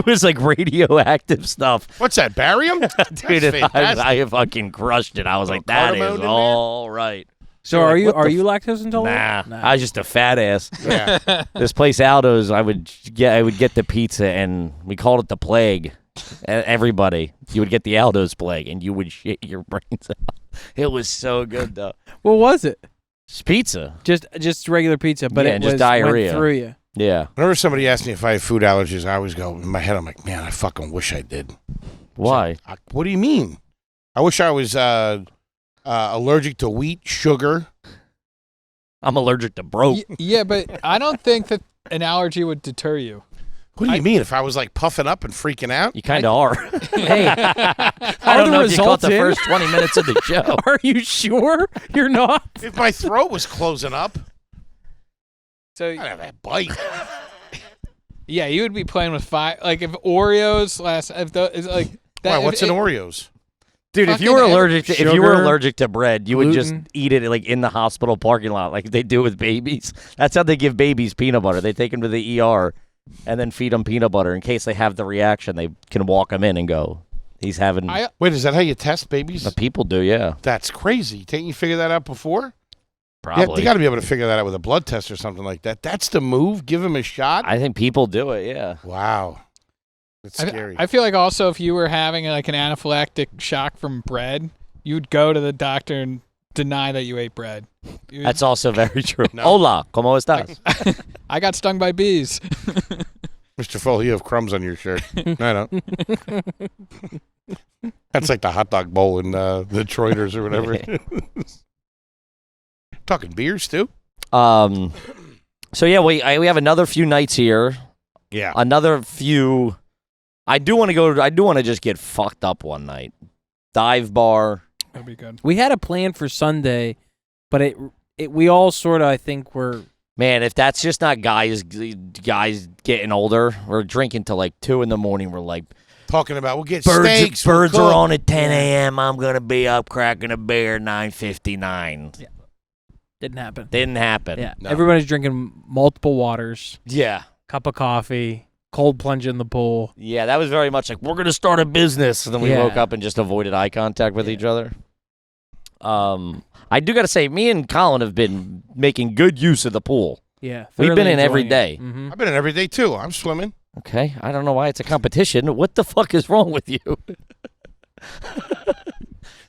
was like radioactive stuff. What's that, barium? Dude, That's I fucking crushed it. I was like, that cardamom is in there? all right. So are you lactose Nah, intolerant? I was just a fat ass. Yeah. This place Aldo's, I would get the pizza, and we called it the plague. Everybody, you would get the Aldo's plague, and you would shit your brains out. It was so good though. What was it? It's pizza. Just regular pizza, but Yeah, it just was diarrhea. went through you. Yeah. Whenever somebody asks me if I have food allergies, I always go, in my head, I'm like, man, I fucking wish I did. Why? What do you mean? I wish I was allergic to wheat, sugar. I'm allergic to broke. Yeah, but I don't think that an allergy would deter you. What do you mean? If I was like puffing up and freaking out? You kind of are. Hey, I are don't the know if you caught results the in? first 20 minutes of the show. Are you sure you're not? If my throat was closing up, So I'd have that bite. yeah, you would be playing with fire. Like if Oreos it's like that. Why, what's in Oreos? Dude, if you were Fucking allergic to sugar, bread, you would just gluten. eat it like in the hospital parking lot, like they do with babies. That's how they give babies peanut butter. They take them to the ER and then feed them peanut butter in case they have the reaction. They can walk them in and go, "He's having." Wait, is that how you test babies? The people do, yeah, That's crazy. Didn't you figure that out before? probably. Yeah, you got to be able to figure that out with a blood test or something like that. That's the move. Give him a shot. I think people do it, yeah. Wow. It's scary. I feel like also if you were having like an anaphylactic shock from bread, you'd go to the doctor and deny that you ate bread. That's also very true. No. Hola, ¿cómo estás? I got stung by bees. Mr. Foley, you have crumbs on your shirt. I don't. That's like the hot dog bowl in the Detroiters or whatever. Talking beers, too? So yeah, we have another few nights here. Yeah. Another few. I do want to just get fucked up one night. Dive bar. That'd be good. We had a plan for Sunday, but we all sort of, I think, were. Man, if that's just not guys getting older, we're drinking till like 2 a.m. We're like, Talking about, we'll get steaks. birds we'll are cook. on at 10 a.m. I'm gonna be up cracking a beer 9:59. Yeah. Didn't happen. Didn't happen. Yeah. No. Everybody's drinking multiple waters, Yeah. cup of coffee, cold plunge in the pool. Yeah, that was very much like, we're gonna start a business, and then we Yeah. woke up and just avoided eye contact with each other. I do gotta say, me and Collin have been making good use of the pool. Yeah. We've been thoroughly in every enjoying day. it. Mhm. I've been in every day, too. I'm swimming. Okay, I don't know why it's a competition. What the fuck is wrong with you?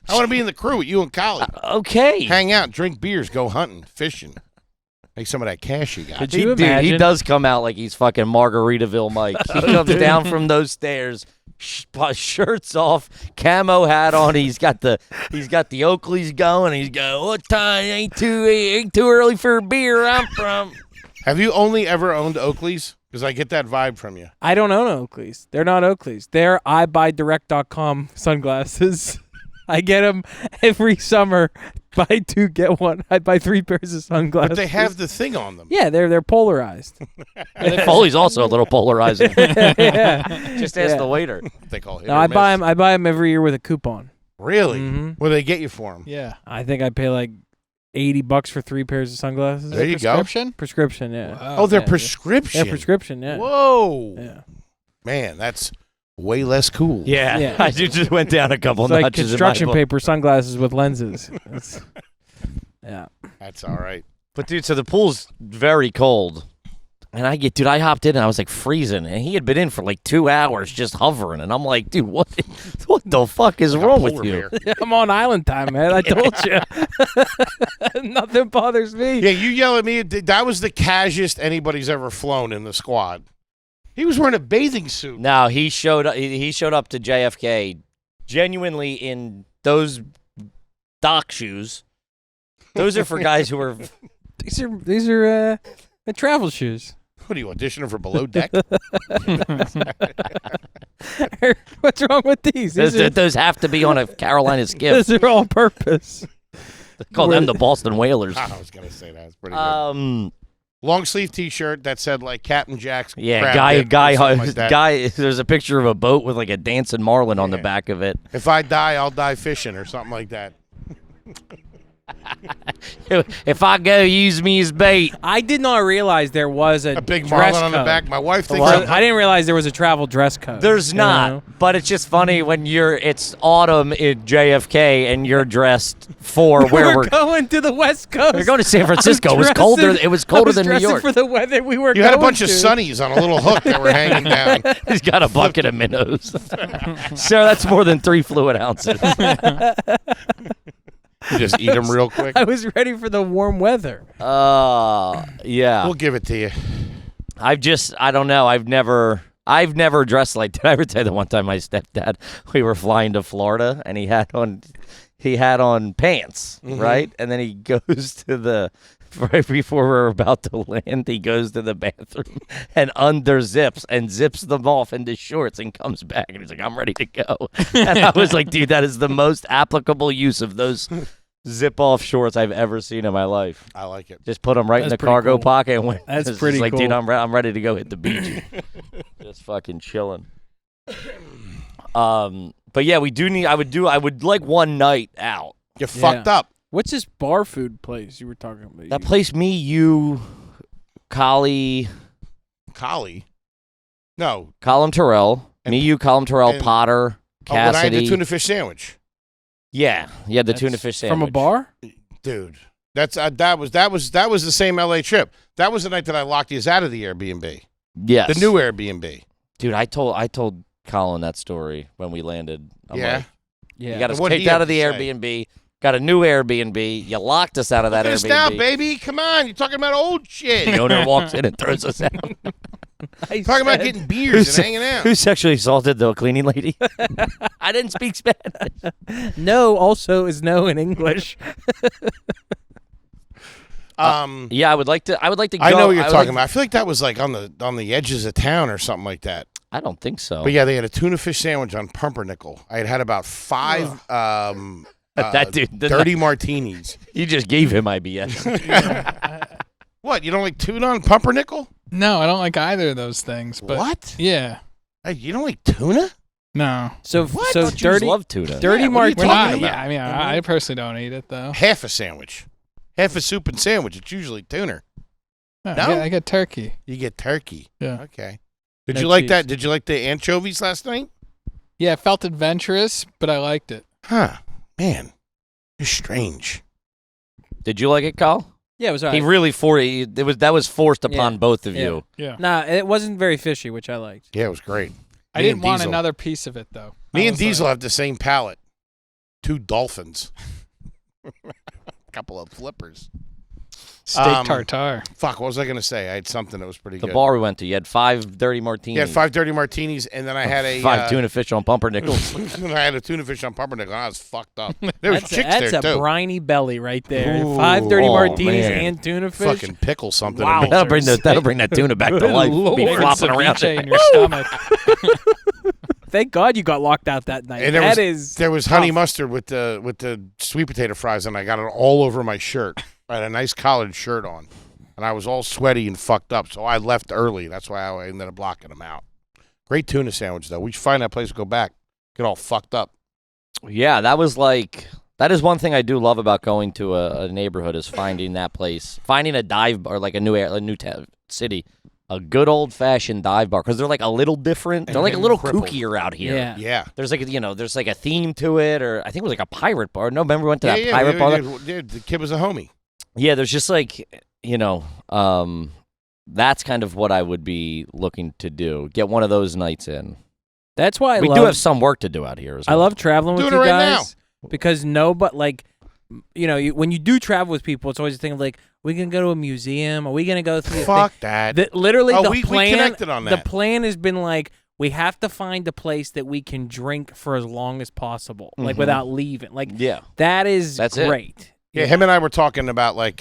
I want to be in the crew with you and Collin. Okay. Hang out, drink beers, go hunting, fishing. Make some of that cash you got. Could He, you dude, he imagine? does come out like he's fucking Margaritaville Mike. He comes down from those stairs, shirts off, camo hat on. He's got the Oakleys going. He's going, what time? Ain't too early for a beer. I'm from. Have you only ever owned Oakleys? Because I get that vibe from you. I don't own Oakleys. They're not Oakleys. They're iBuyDirect.com sunglasses. I get them every summer. Buy 2, get 1. I buy 3 pairs of sunglasses. But they have the thing on them. Yeah, they're polarized. Foley's also a little polarizing. Yeah. Just ask Yeah. the waiter. They call it. No, I buy them every year with a coupon. Really? Mhm. What do they get you for them? Yeah. I think I pay like $80 for 3 pairs of sunglasses. There you go. Prescription? Prescription, yeah. Wow. Oh, they're yeah. prescription. Yeah, prescription, yeah. Whoa. Yeah. Man, that's way less cool. Yeah, Yeah. I just went down a couple It's like notches construction in my book. paper sunglasses with lenses. Yeah. That's all right. But dude, so the pool's very cold. And I hopped in and I was like freezing, and he had been in for like 2 hours just hovering, and I'm like, dude, what the fuck is wrong with Polar you? bear. I'm on island time, man. I told you. Nothing bothers me. Yeah, you yell at me. That was the casualest anybody's ever flown in the squad. He was wearing a bathing suit. No, he showed up to JFK genuinely in those dock shoes. Those are for guys who are These are travel shoes. What are you auditioning for Below Deck? What's wrong with these? those have to be on a Carolina skiff. Those are all purpose. Call them the Boston Whalers. I was gonna say that. It's pretty good. long sleeve T-shirt that said like Captain Jack's. Yeah, crab dip or something like that. guy. There's a picture of a boat with like a dancing marlin on the Yeah. back of it. If I die, I'll die fishing or something like that. If I go, use me as bait. I did not realize there was a A big dress marlin on the code. back. My wife thinks Well, I'm I didn't realize there was a travel dress code. There's you not, know? but it's just funny when it's autumn in JFK and you're dressed for where we're going to the West Coast. we're going to San Francisco. It was Dressing- colder. It was colder than New I was dressing York. for the weather we were You had a going bunch of to. sunnies on a little hook that were hanging down. He's got a bucket of minnows. Sir, that's more than 3 fluid ounces. You just eat them real quick. I was ready for the warm weather. Yeah. We'll give it to you. I don't know. I've never dressed like that. I ever tell you the one time my stepdad, we were flying to Florida and he had on pants, right? And then he goes to right before we're about to land, he goes to the bathroom and unzips and zips them off into shorts and comes back and he's like, I'm ready to go. And I was like, dude, that is the most applicable use of those zip-off shorts I've ever seen in my life. I like it. Just put them right in That's the pretty cargo cool. pocket and went. That's it's pretty just like, dude, cool. I'm ready to go hit the beach. Just fucking chilling. But yeah, I would like one night out. You fucked up. What's this bar food place you were talking about? That place, me, you, Collie, Collie. No. Colin Terrell, And- me, you, Colin Terrell, and- Potter, Oh, when I had Cassidy. the tuna fish sandwich. Yeah, the That's tuna fish sandwich from a bar. Dude. That's that was the same LA trip. That was the night that I locked you out of the Airbnb. Yes, The new Airbnb. dude. I told Colin that story when we landed. I'm Yeah. like, Yeah. you got us What'd kicked he out have of the to say? Airbnb. Got a new Airbnb. You locked us out of that Look at us Airbnb. now, baby. Come on. You're talking about old shit. The owner walks in and throws us out. Talking about getting beers and hanging out. Who sexually assaulted the cleaning lady? I didn't speak Spanish. No, also is no in English. Yeah, I would like to. Go. I know what you're would talking like- about. I feel like that was like on the edges of town or something like that. I don't think so. But yeah, they had a tuna fish sandwich on pumpernickel. I had about 5 That dude, dirty martinis. You just gave him IBS. What? You don't like tuna on pumpernickel? No, I don't like either of those things. But What? Yeah. Hey, you don't like tuna? No. So What? so Jews dirty love tuna. dirty Yeah, what are you We're martini. talking not. about? Yeah, I mean, I personally don't eat it though. Half a sandwich. Half a soup and sandwich. It's usually tuna. No, No? I get turkey. You get turkey. Yeah. Okay. Did No you like cheese. that? Did you like the anchovies last night? Yeah, it felt adventurous, but I liked it. Huh. Man. You're strange. Did you like it, Kyle? Yeah, it was He alright. really that was forced upon Yeah. both of Yeah. you. Yeah. Nah, it wasn't very fishy, which I liked. Yeah, it was great. I Me didn't and want Diesel. another piece of it though. Me I and was Diesel like, have the same palate. 2 dolphins. Couple of flippers. steak tartare. Fuck, what was I going to say? I had something that was pretty The good. bar we went to, you had 5 dirty martinis. You had 5 dirty martinis, and then I had a 5 tuna fish on pumpernickels. and I had a tuna fish on pumpernickel. And I was fucked up. There was chicks That's there a too. briny belly right there. Ooh. 5 dirty Oh, martinis man. and tuna fish. Fucking pickle something. Wow. in me. that'll bring that tuna back to Good life. Be Lord. flopping around. Ceviche in your stomach. Thank God you got locked out that night. And there was tough. honey mustard with the sweet potato fries, and I got it all over my shirt. I had a nice collared shirt on, and I was all sweaty and fucked up. So I left early. That's why I ended up blocking them out. Great tuna sandwich though. We should find that place to go back. Get all fucked up. Yeah, that is one thing I do love about going to a neighborhood is finding that place, finding a dive bar, like a new city, a good old fashioned dive bar because they're like a little different. They're like a little Crippled. kookier out here. Yeah. Yeah. There's like there's like a theme to it, or I think it was like a pirate bar. No, remember we went to that yeah, pirate bar? the kid was a homie. Yeah, there's just like that's kind of what I would be looking to do. Get one of those nights in. That's why we do have some work to do out here as well. I love traveling with Doing you it right guys because when you do travel with people, it's always a thing of like, we can go to a museum, are we gonna go through Fuck that. literally Oh, the we plan. connected on The that. plan has been like, we have to find a place that we can drink for as long as possible, like without leaving. Like Yeah. that's it. great. Yeah, him and I were talking about like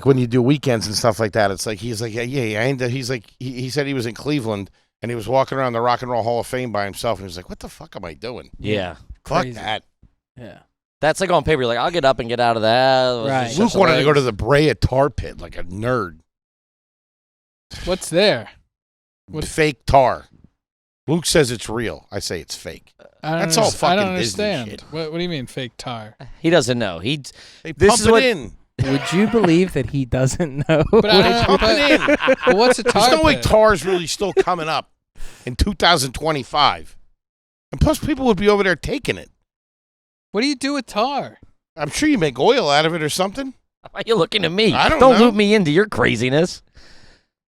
when you do weekends and stuff like that. It's like he's like, he's like he said he was in Cleveland and he was walking around the Rock and Roll Hall of Fame by himself and he was like, what the fuck am I doing? Yeah. Fuck Crazy. that. Yeah. That's like on paper. You're like, I'll get up and get out of that. Right. Luke wanted to go to the Brea tar pit like a nerd. What's there? Fake tar. Luke says it's real. I say it's fake. That's all I fucking don't Disney understand. shit. What do you mean fake tar? He doesn't know. They This pump is it what- in. Would you believe that he doesn't know? But I Pump don't it in. but what's a tar There's no way pit? tar's really still coming up in 2025. And plus, people would be over there taking it. What do you do with tar? I'm sure you make oil out of it or something. Why are you looking at me? I don't know. loop me into your craziness.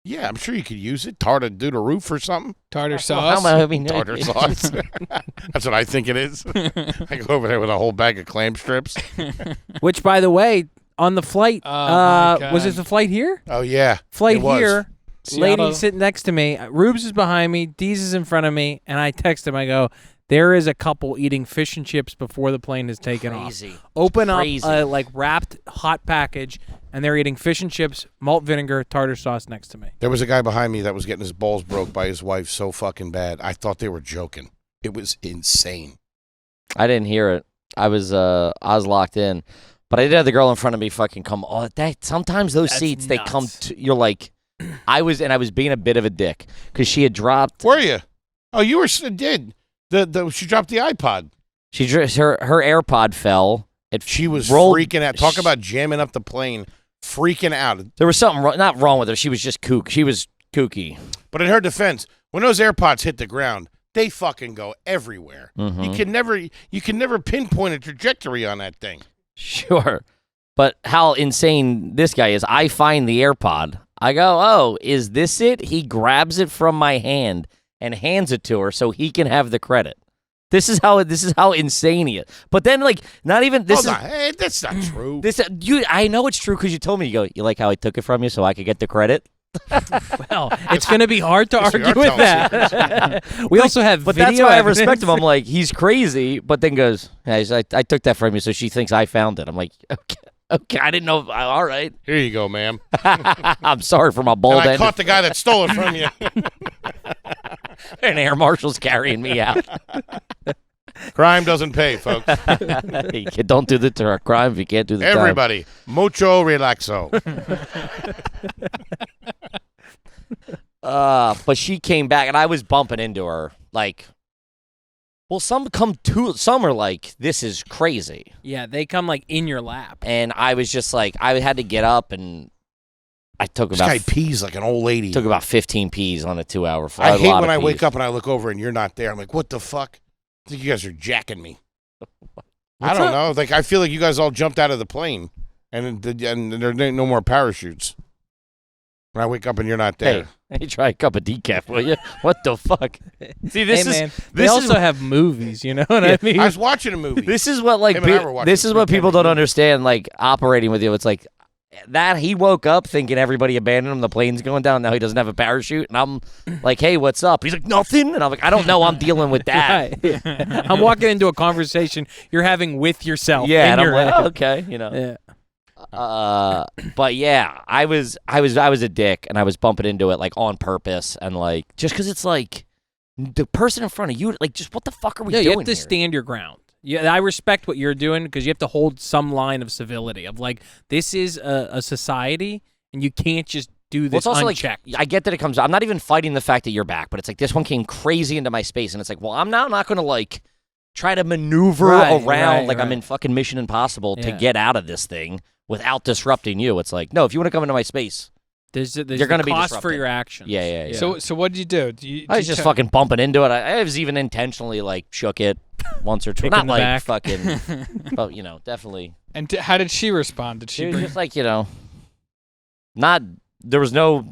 Yeah, I'm sure you could use it. Tar to do the roof or something. Tartar Well, sauce? I mean, Tartar sauce. That's what I think it is. I go over there with a whole bag of clam strips. Which, by the way, on the flight, Oh, my was God. it the flight here? Oh, yeah. Flight it was. here, Seattle. lady sitting next to me. Rubes is behind me. Deez is in front of me. And I text him. I go, there is a couple eating fish and chips before the plane has taken Crazy. off. Open up Crazy. a like wrapped hot package, and they're eating fish and chips, malt vinegar, tartar sauce next to me. There was a guy behind me that was getting his balls broke by his wife so fucking bad. I thought they were joking. It was insane. I didn't hear it. I was locked in, but I did have the girl in front of me fucking come. Oh, that sometimes those That's seats they nuts. come. You're like, I was being a bit of a dick because she had dropped. Were you? Oh, you were did. She dropped the iPod. Her AirPod fell. She was rolled- freaking out. Talk about jamming up the plane. Freaking out. There was something not wrong with her. She was just kook. She was kooky. But in her defense, when those AirPods hit the ground, they fucking go everywhere. Mhm. You can never pinpoint a trajectory on that thing. Sure. But how insane this guy is. I find the AirPod. I go, oh, is this it? He grabs it from my hand and hands it to her so he can have the credit. This is how insane he is. But then, like, not even this Hold is on. Hey, that's not true. this. I know it's true because you told me. You go. You like how I took it from you so I could get the credit. Well, it's going to be hard to Yes, we argue are with that. We also have But video that's why I evidence. respect him. I'm like, he's crazy. But then goes, I took that from you so she thinks I found it. I'm like, okay, I didn't know. All right. Here you go, ma'am. I'm sorry for my And bald I end. caught the guy that stole it from you. And Air Marshal's carrying me out. Crime doesn't pay, folks. Don't do the crime if you can't do the time. Everybody, mucho relaxo. But she came back, and I was bumping into her. Like, well, some are like, this is crazy. Yeah, they come like in your lap. And I was just like, I had to get up, and I took This about guy pees like an old lady. took about 15 P's on a 2-hour flight. I hate when I wake up and I look over and you're not there. I'm like, what the fuck? I think you guys are jacking me. I don't know. Like, I feel like you guys all jumped out of the plane, and there ain't no more parachutes. When I wake up and you're not there. Hey, try a cup of decaf, will you? What the fuck? See, this hey, is man, they this also is have movies, you know what Yeah, I mean? I was watching a movie. this is what like Him and I were watching this is what Pretend people don't movie. understand. Like operating with you, it's like that he woke up thinking everybody abandoned him. The plane's going down. Now he doesn't have a parachute, and I'm like, hey, what's up? He's like, nothing, and I'm like, I don't know. I'm dealing with that. Right. I'm walking into a conversation you're having with yourself. Yeah, in and I'm your like, head. oh, okay, you know. Yeah. But yeah, I was a dick, and I was bumping into it like on purpose, and like just because it's like the person in front of you, like just what the fuck are we Yeah, doing you have to here? stand your ground. Yeah, I respect what you're doing because you have to hold some line of civility of like this is a society and you can't just do Well, this it's also unchecked. like I get that it comes. I'm not even fighting the fact that you're back, but it's like this one came crazy into my space, and it's like, well, I'm now not going to like try to maneuver Right, around right, like I'm right. in fucking Mission Impossible to Yeah. get out of this thing without disrupting you. It's like, no, if you want to come into my space, There's you're the gonna be cost for disrupted. your actions. Yeah. So what did you do? I was just fucking bumping into it. I was even intentionally like shook it once or twice. Kicking Not the like back. fucking, but you know, definitely. And how did she respond? Did She she was bring? just like, you know, not there was no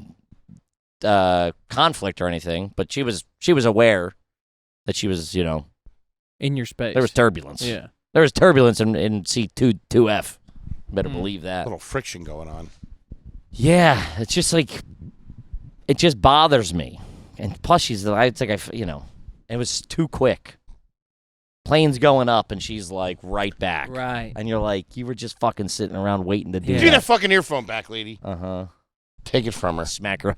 conflict or anything, but she was aware that she was, you know, In your space. there was turbulence. Yeah. There was turbulence in C2F. Better believe A that. little friction going on. Yeah, it's just like it just bothers me. And plus, it's like you know, it was too quick. Plane's going up, and she's like right back. Right. And you're like, you were just fucking sitting around waiting to do Yeah. Give me that that. fucking earphone back, lady. Uh-huh. Take it from her. Smack her up.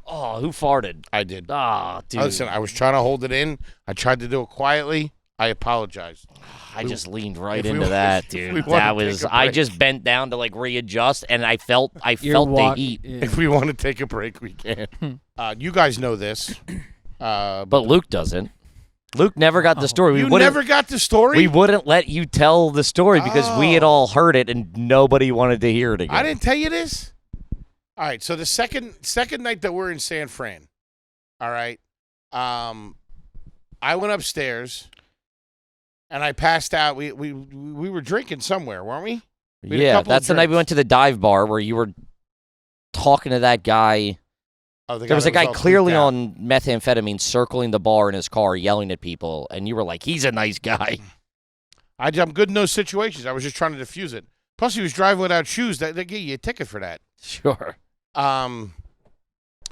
Oh, who farted? I did. Ah, dude. Listen, I was trying to hold it in. I tried to do it quietly. I apologize. I just leaned right if we into wa- that, if we dude. wanna That take was. a I break. just bent down to like readjust, and I felt You're the heat. Yeah. If we want to take a break, we can. You guys know this. But Luke doesn't. Luke never got the story. You wouldn't- never got the story? We wouldn't let you tell the story because we had all heard it and nobody wanted to hear it again. I didn't tell you this? All right, so the second night that we're in San Fran, all right, I went upstairs and I passed out. We were drinking somewhere, weren't we? We had a Yeah, couple that's of the night we drinks. went to the dive bar where you were talking to that guy. Oh, the There was a that guy all clearly freaked out. on methamphetamine circling the bar in his car, yelling at people, and you were like, "He's a nice guy." I'm good in those situations. I was just trying to defuse it. Plus, he was driving without shoes. They gave you a ticket for that. Sure.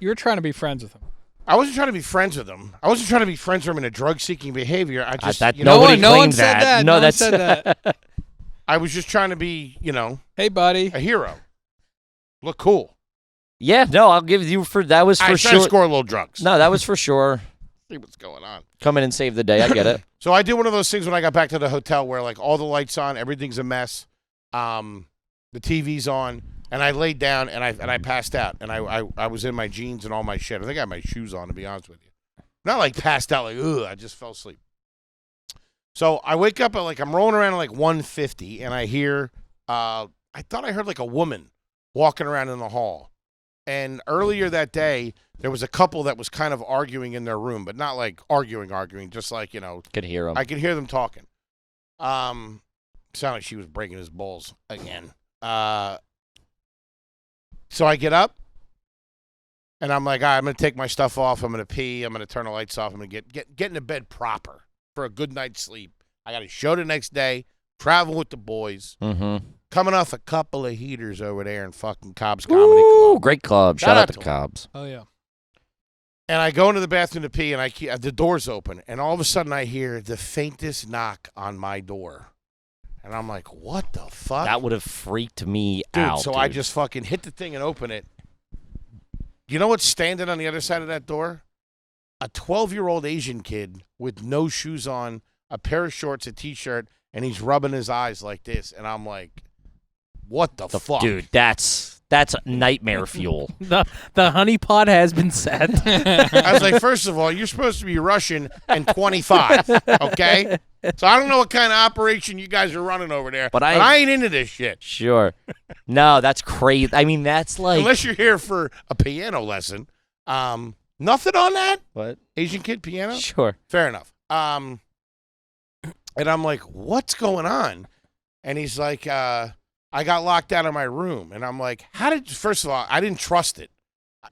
You were trying to be friends with him. I wasn't trying to be friends with him. I wasn't trying to be friends with him in a drug-seeking behavior. I just, that you know, nobody no one claimed said that. No, No one that's said that. I was just trying to be, Hey, buddy. a hero. Look cool. Yeah, no, I'll give you for that was I for was trying to sure. score a little drugs. No, that was for sure. See what's going on. Come in and save the day. I get it. So I did one of those things when I got back to the hotel where like all the lights on, everything's a mess, the TV's on, and I laid down and I passed out and I was in my jeans and all my shit. I think I had my shoes on, to be honest with you. Not like passed out like ugh, I just fell asleep. So I wake up at like I'm rolling around at like 1:50 and I hear I thought I heard like a woman walking around in the hall. And earlier that day, there was a couple that was kind of arguing in their room, but not like arguing, just like, Could hear him. I could hear them talking. Sounded like she was breaking his balls again. So I get up, and I'm like, all right, I'm going to take my stuff off. I'm going to pee. I'm going to turn the lights off. I'm going to get into bed proper for a good night's sleep. I got a show the next day, travel with the boys, Mm-hmm. coming off a couple of heaters over there in fucking Cobb's Comedy Ooh, Club. great club. Shout Shout out out to to 'em. Cobbs. Oh, yeah. And I go into the bathroom to pee, and the door's open, and all of a sudden I hear the faintest knock on my door. And I'm like, what the fuck? That would have freaked me Dude, out. so I just fucking hit the thing and open it. You know what's standing on the other side of that door? A 12-year-old Asian kid with no shoes on, a pair of shorts, a T-shirt, and he's rubbing his eyes like this. And I'm like, what the fuck? Dude, that's nightmare fuel. The honeypot has been set. I was like, first of all, you're supposed to be Russian and 25, okay? So I don't know what kind of operation you guys are running over there, But but I ain't into this shit. Sure. No, that's crazy. I mean, that's like Unless you're here for a piano lesson. Nothing on that? what? Asian kid piano? Sure. Fair enough. And I'm like, what's going on? And he's like, I got locked out of my room. And I'm like, first of all, I didn't trust it.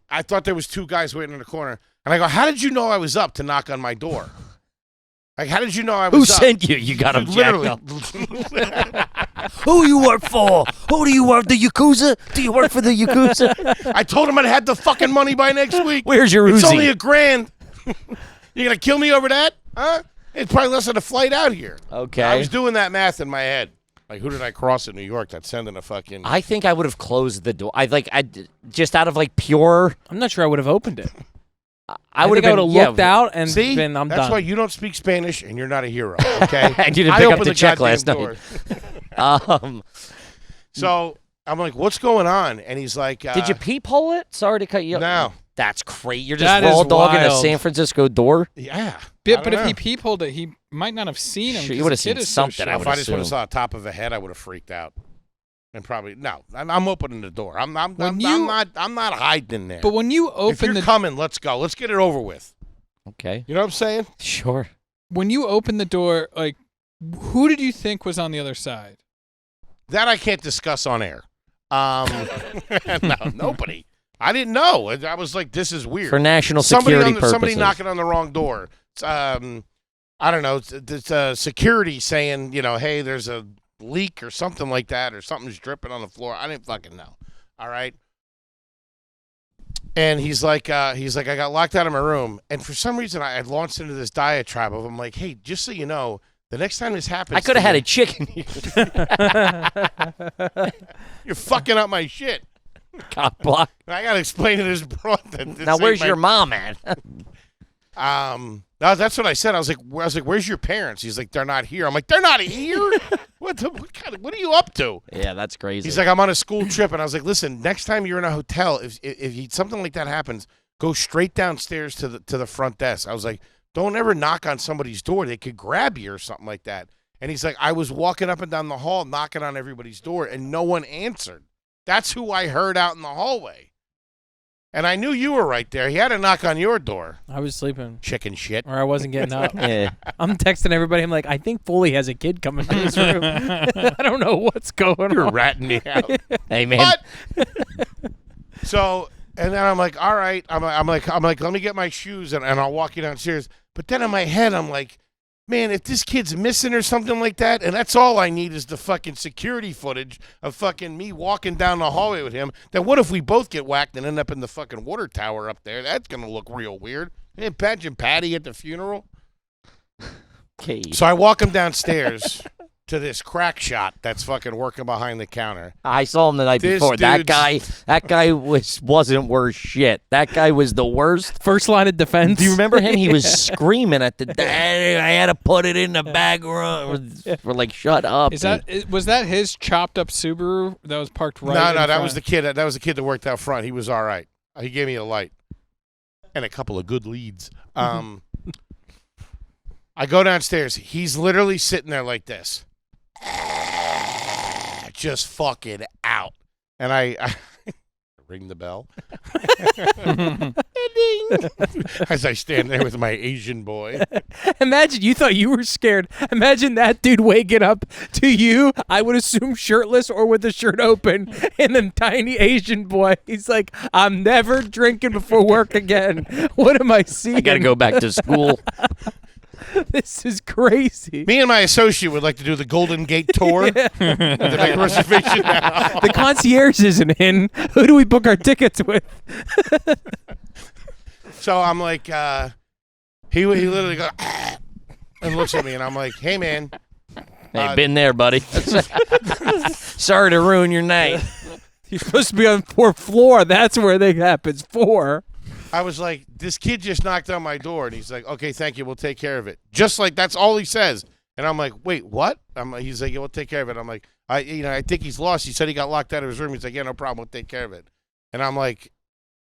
I thought there was two guys waiting in the corner. And I go, how did you know I was up to knock on my door? Like, how did you know I was Who up? sent you? You got him Literally. Who you work for? Who do you work? The Yakuza? Do you work for the Yakuza? I told him I'd have the fucking money by next week. Where's your It's Uzi? only $1,000. You gonna kill me over that? Huh? It's probably less than a flight out here. Okay. I was doing that math in my head. Like, who did I cross in New York that's sending a fucking... I think I would have closed the door. I just out of like pure. I'm not sure I would have opened it. I would have looked out and See? been, I'm That's done. why you don't speak Spanish and you're not a hero, okay? And you didn't I pick up opened the check goddamn last night. door. So I'm like, what's going on? And he's like... Did you peephole it? Sorry to cut you off. No. That's crazy. You're just That is raw dogging a wild. San Francisco door. Yeah. But I if don't he know. peepholed it, he might not have seen him. Sure, you 'cause would've the kid seen is so something, I sharp. would If I just would have assume. saw the top of a head, I would have freaked out. And probably... No. I'm opening the door. I'm not hiding in there. But when you if open you're the coming, let's go. Let's get it over with. Okay. You know what I'm saying? Sure. when you open the door, like, who did you think was on the other side? That I can't discuss on air. No, nobody. I didn't know. I was like, this is weird. For national security purposes. Somebody knocking on the wrong door. It's, I don't know. It's security saying, hey, there's a leak or something like that, or something's dripping on the floor. I didn't fucking know. All right. And he's like, I got locked out of my room, and for some reason I had launched into this diatribe of, I'm like, hey, just so you know, the next time this happens, I could have had a chicken here. You're fucking up my shit. Cock block. I gotta explain to this broad that this Now, ain't where's my- your mom at? No, that's what I said. I was like, where's your parents? He's like, they're not here. I'm like, they're not here? What are you up to? Yeah, that's crazy. He's like, I'm on a school trip. And I was like, listen, next time you're in a hotel, if something like that happens, go straight downstairs to the front desk. I was like, don't ever knock on somebody's door. They could grab you or something like that. And he's like, I was walking up and down the hall, knocking on everybody's door, and no one answered. That's who I heard out in the hallway. And I knew you were right there. He had to knock on your door. I was sleeping. Chicken shit. Or I wasn't getting up. Yeah. I'm texting everybody. I'm like, I think Foley has a kid coming to this room. I don't know what's going You're on. ratting me out. Hey, man. What? So, and then I'm like, all right. I'm like, let me get my shoes and I'll walk you downstairs. But then in my head, I'm like, man, if this kid's missing or something like that, and that's all I need is the fucking security footage of fucking me walking down the hallway with him, then what if we both get whacked and end up in the fucking water tower up there? That's going to look real weird. Imagine Patty at the funeral. Okay. So I walk him downstairs to this crack shot that's fucking working behind the counter. I saw him the night This before. That dude's- guy wasn't worth shit. That guy was the worst. First line of defense. Do you remember him? He was screaming at the dad. I had to put it in the bag room. We're like, shut up. Was that his chopped up Subaru that was parked right? No, in that front? was the kid. That was the kid that worked out front. He was all right. He gave me a light and a couple of good leads. I go downstairs. He's literally sitting there like this, just fucking out. And I ring the bell. Ding. As I stand there with my Asian boy. Imagine you thought you were scared. Imagine that dude waking up to you, I would assume shirtless or with the shirt open, and then tiny Asian boy. He's like, I'm never drinking before work again. What am I seeing? I got to go back to school. This is crazy. Me and my associate would like to do the Golden Gate tour. To make a reservation now. The concierge isn't in. Who do we book our tickets with? So I'm like, he literally goes and looks at me, and I'm like, hey, man. Hey, been there, buddy. Sorry to ruin your night. You're supposed to be on 4th floor. That's where that happens. 4. I was like, this kid just knocked on my door, and he's like, okay, thank you, we'll take care of it. Just like that's all he says. And I'm like, wait, what? He's like, yeah, we'll take care of it. I'm like, I think he's lost. He said he got locked out of his room. He's like, yeah, no problem, we'll take care of it. And I'm like,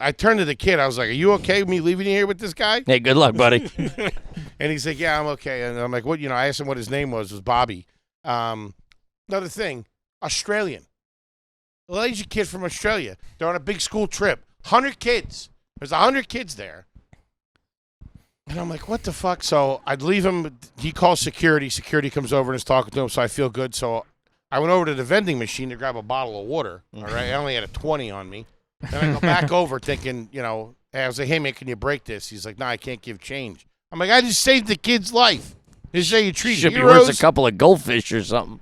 I turned to the kid. I was like, are you okay with me leaving you here with this guy? Hey, good luck, buddy. And he's like, yeah, I'm okay. And I'm like, what? I asked him what his name was Bobby. Another thing, Australian. A Asian kid from Australia. They're on a big school trip. 100 kids. There's 100 kids there. And I'm like, what the fuck? So I'd leave him. He calls security. Security comes over and is talking to him, so I feel good. So I went over to the vending machine to grab a bottle of water. All right. I only had a 20 on me. Then I go back over thinking, I was like, hey, man, can you break this? He's like, no, I can't give change. I'm like, I just saved the kid's life. This is how you treat Should be heroes. worth a couple of goldfish or something.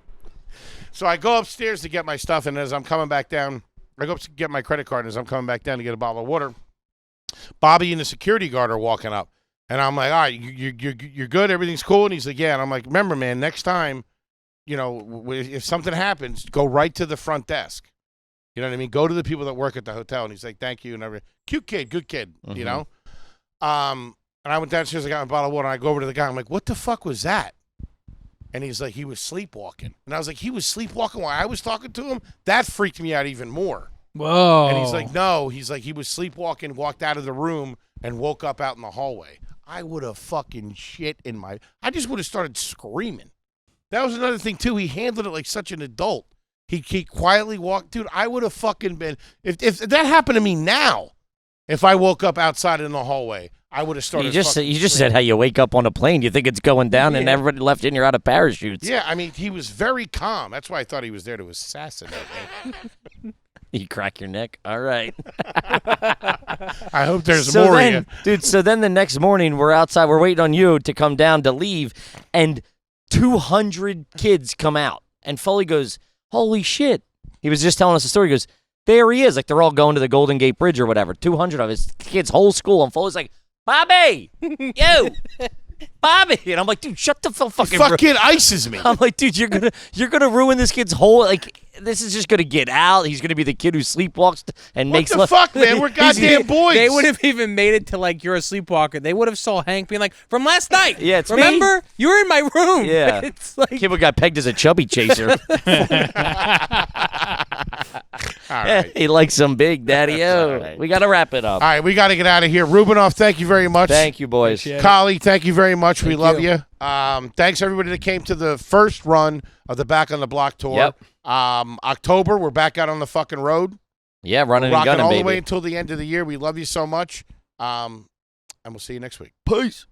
So I go upstairs to get my stuff, and as I'm coming back down, I go up to get my credit card, and as I'm coming back down to get a bottle of water, Bobby and the security guard are walking up. And I'm like, all right, you're good? Everything's cool? And he's like, yeah. And I'm like, remember, man, next time, if something happens, go right to the front desk. You know what I mean? Go to the people that work at the hotel. And he's like, thank you. And everything. Cute kid, good kid, And I went downstairs, I got my bottle of water, and I go over to the guy. I'm like, what the fuck was that? And he's like, he was sleepwalking. And I was like, he was sleepwalking while I was talking to him? That freaked me out even more. Whoa. And he's like, no. He's like, he was sleepwalking, walked out of the room, and woke up out in the hallway. I would have fucking shit in my... I just would have started screaming. That was another thing, too. He handled it like such an adult. He quietly walked... Dude, I would have fucking been... If that happened to me now, if I woke up outside in the hallway, I would have started... You just said how you wake up on a plane. You think it's going down, and everybody left in, you're out of parachutes. Yeah, I mean, he was very calm. That's why I thought he was there to assassinate me. You crack your neck. All right. I hope there's more of you. Dude, so then the next morning, we're outside. We're waiting on you to come down to leave, and 200 kids come out. And Foley goes, holy shit. He was just telling us a story. He goes, there he is. Like, they're all going to the Golden Gate Bridge or whatever. 200 of his kids, whole school. And Foley's like, Bobby, you, Bobby. And I'm like, dude, shut the fucking Fucking ices me. I'm like, dude, you're gonna ruin this kid's whole, like, this is just gonna get out. He's gonna be the kid who sleepwalks and What makes the love. fuck, man? We're goddamn boys. They would have even made it to like you're a sleepwalker. They would have saw Hank being like, from last night. Yeah, it's me." remember you were in my room. Yeah. It's like Kid got pegged as a chubby chaser. All right. He likes some big daddy-o. right. We gotta wrap it up. All right, we got to get out of here. Rubinoff, thank you very much. Thank you, boys. Appreciate it. Collin, thank you very much. We love you. you. Thanks everybody that came to the first run of the Back on the Block tour. Yep. October, we're back out on the fucking road. Yeah, running and Rocking gunning, all baby. the way until the end of the year. We love you so much. And we'll see you next week. Peace.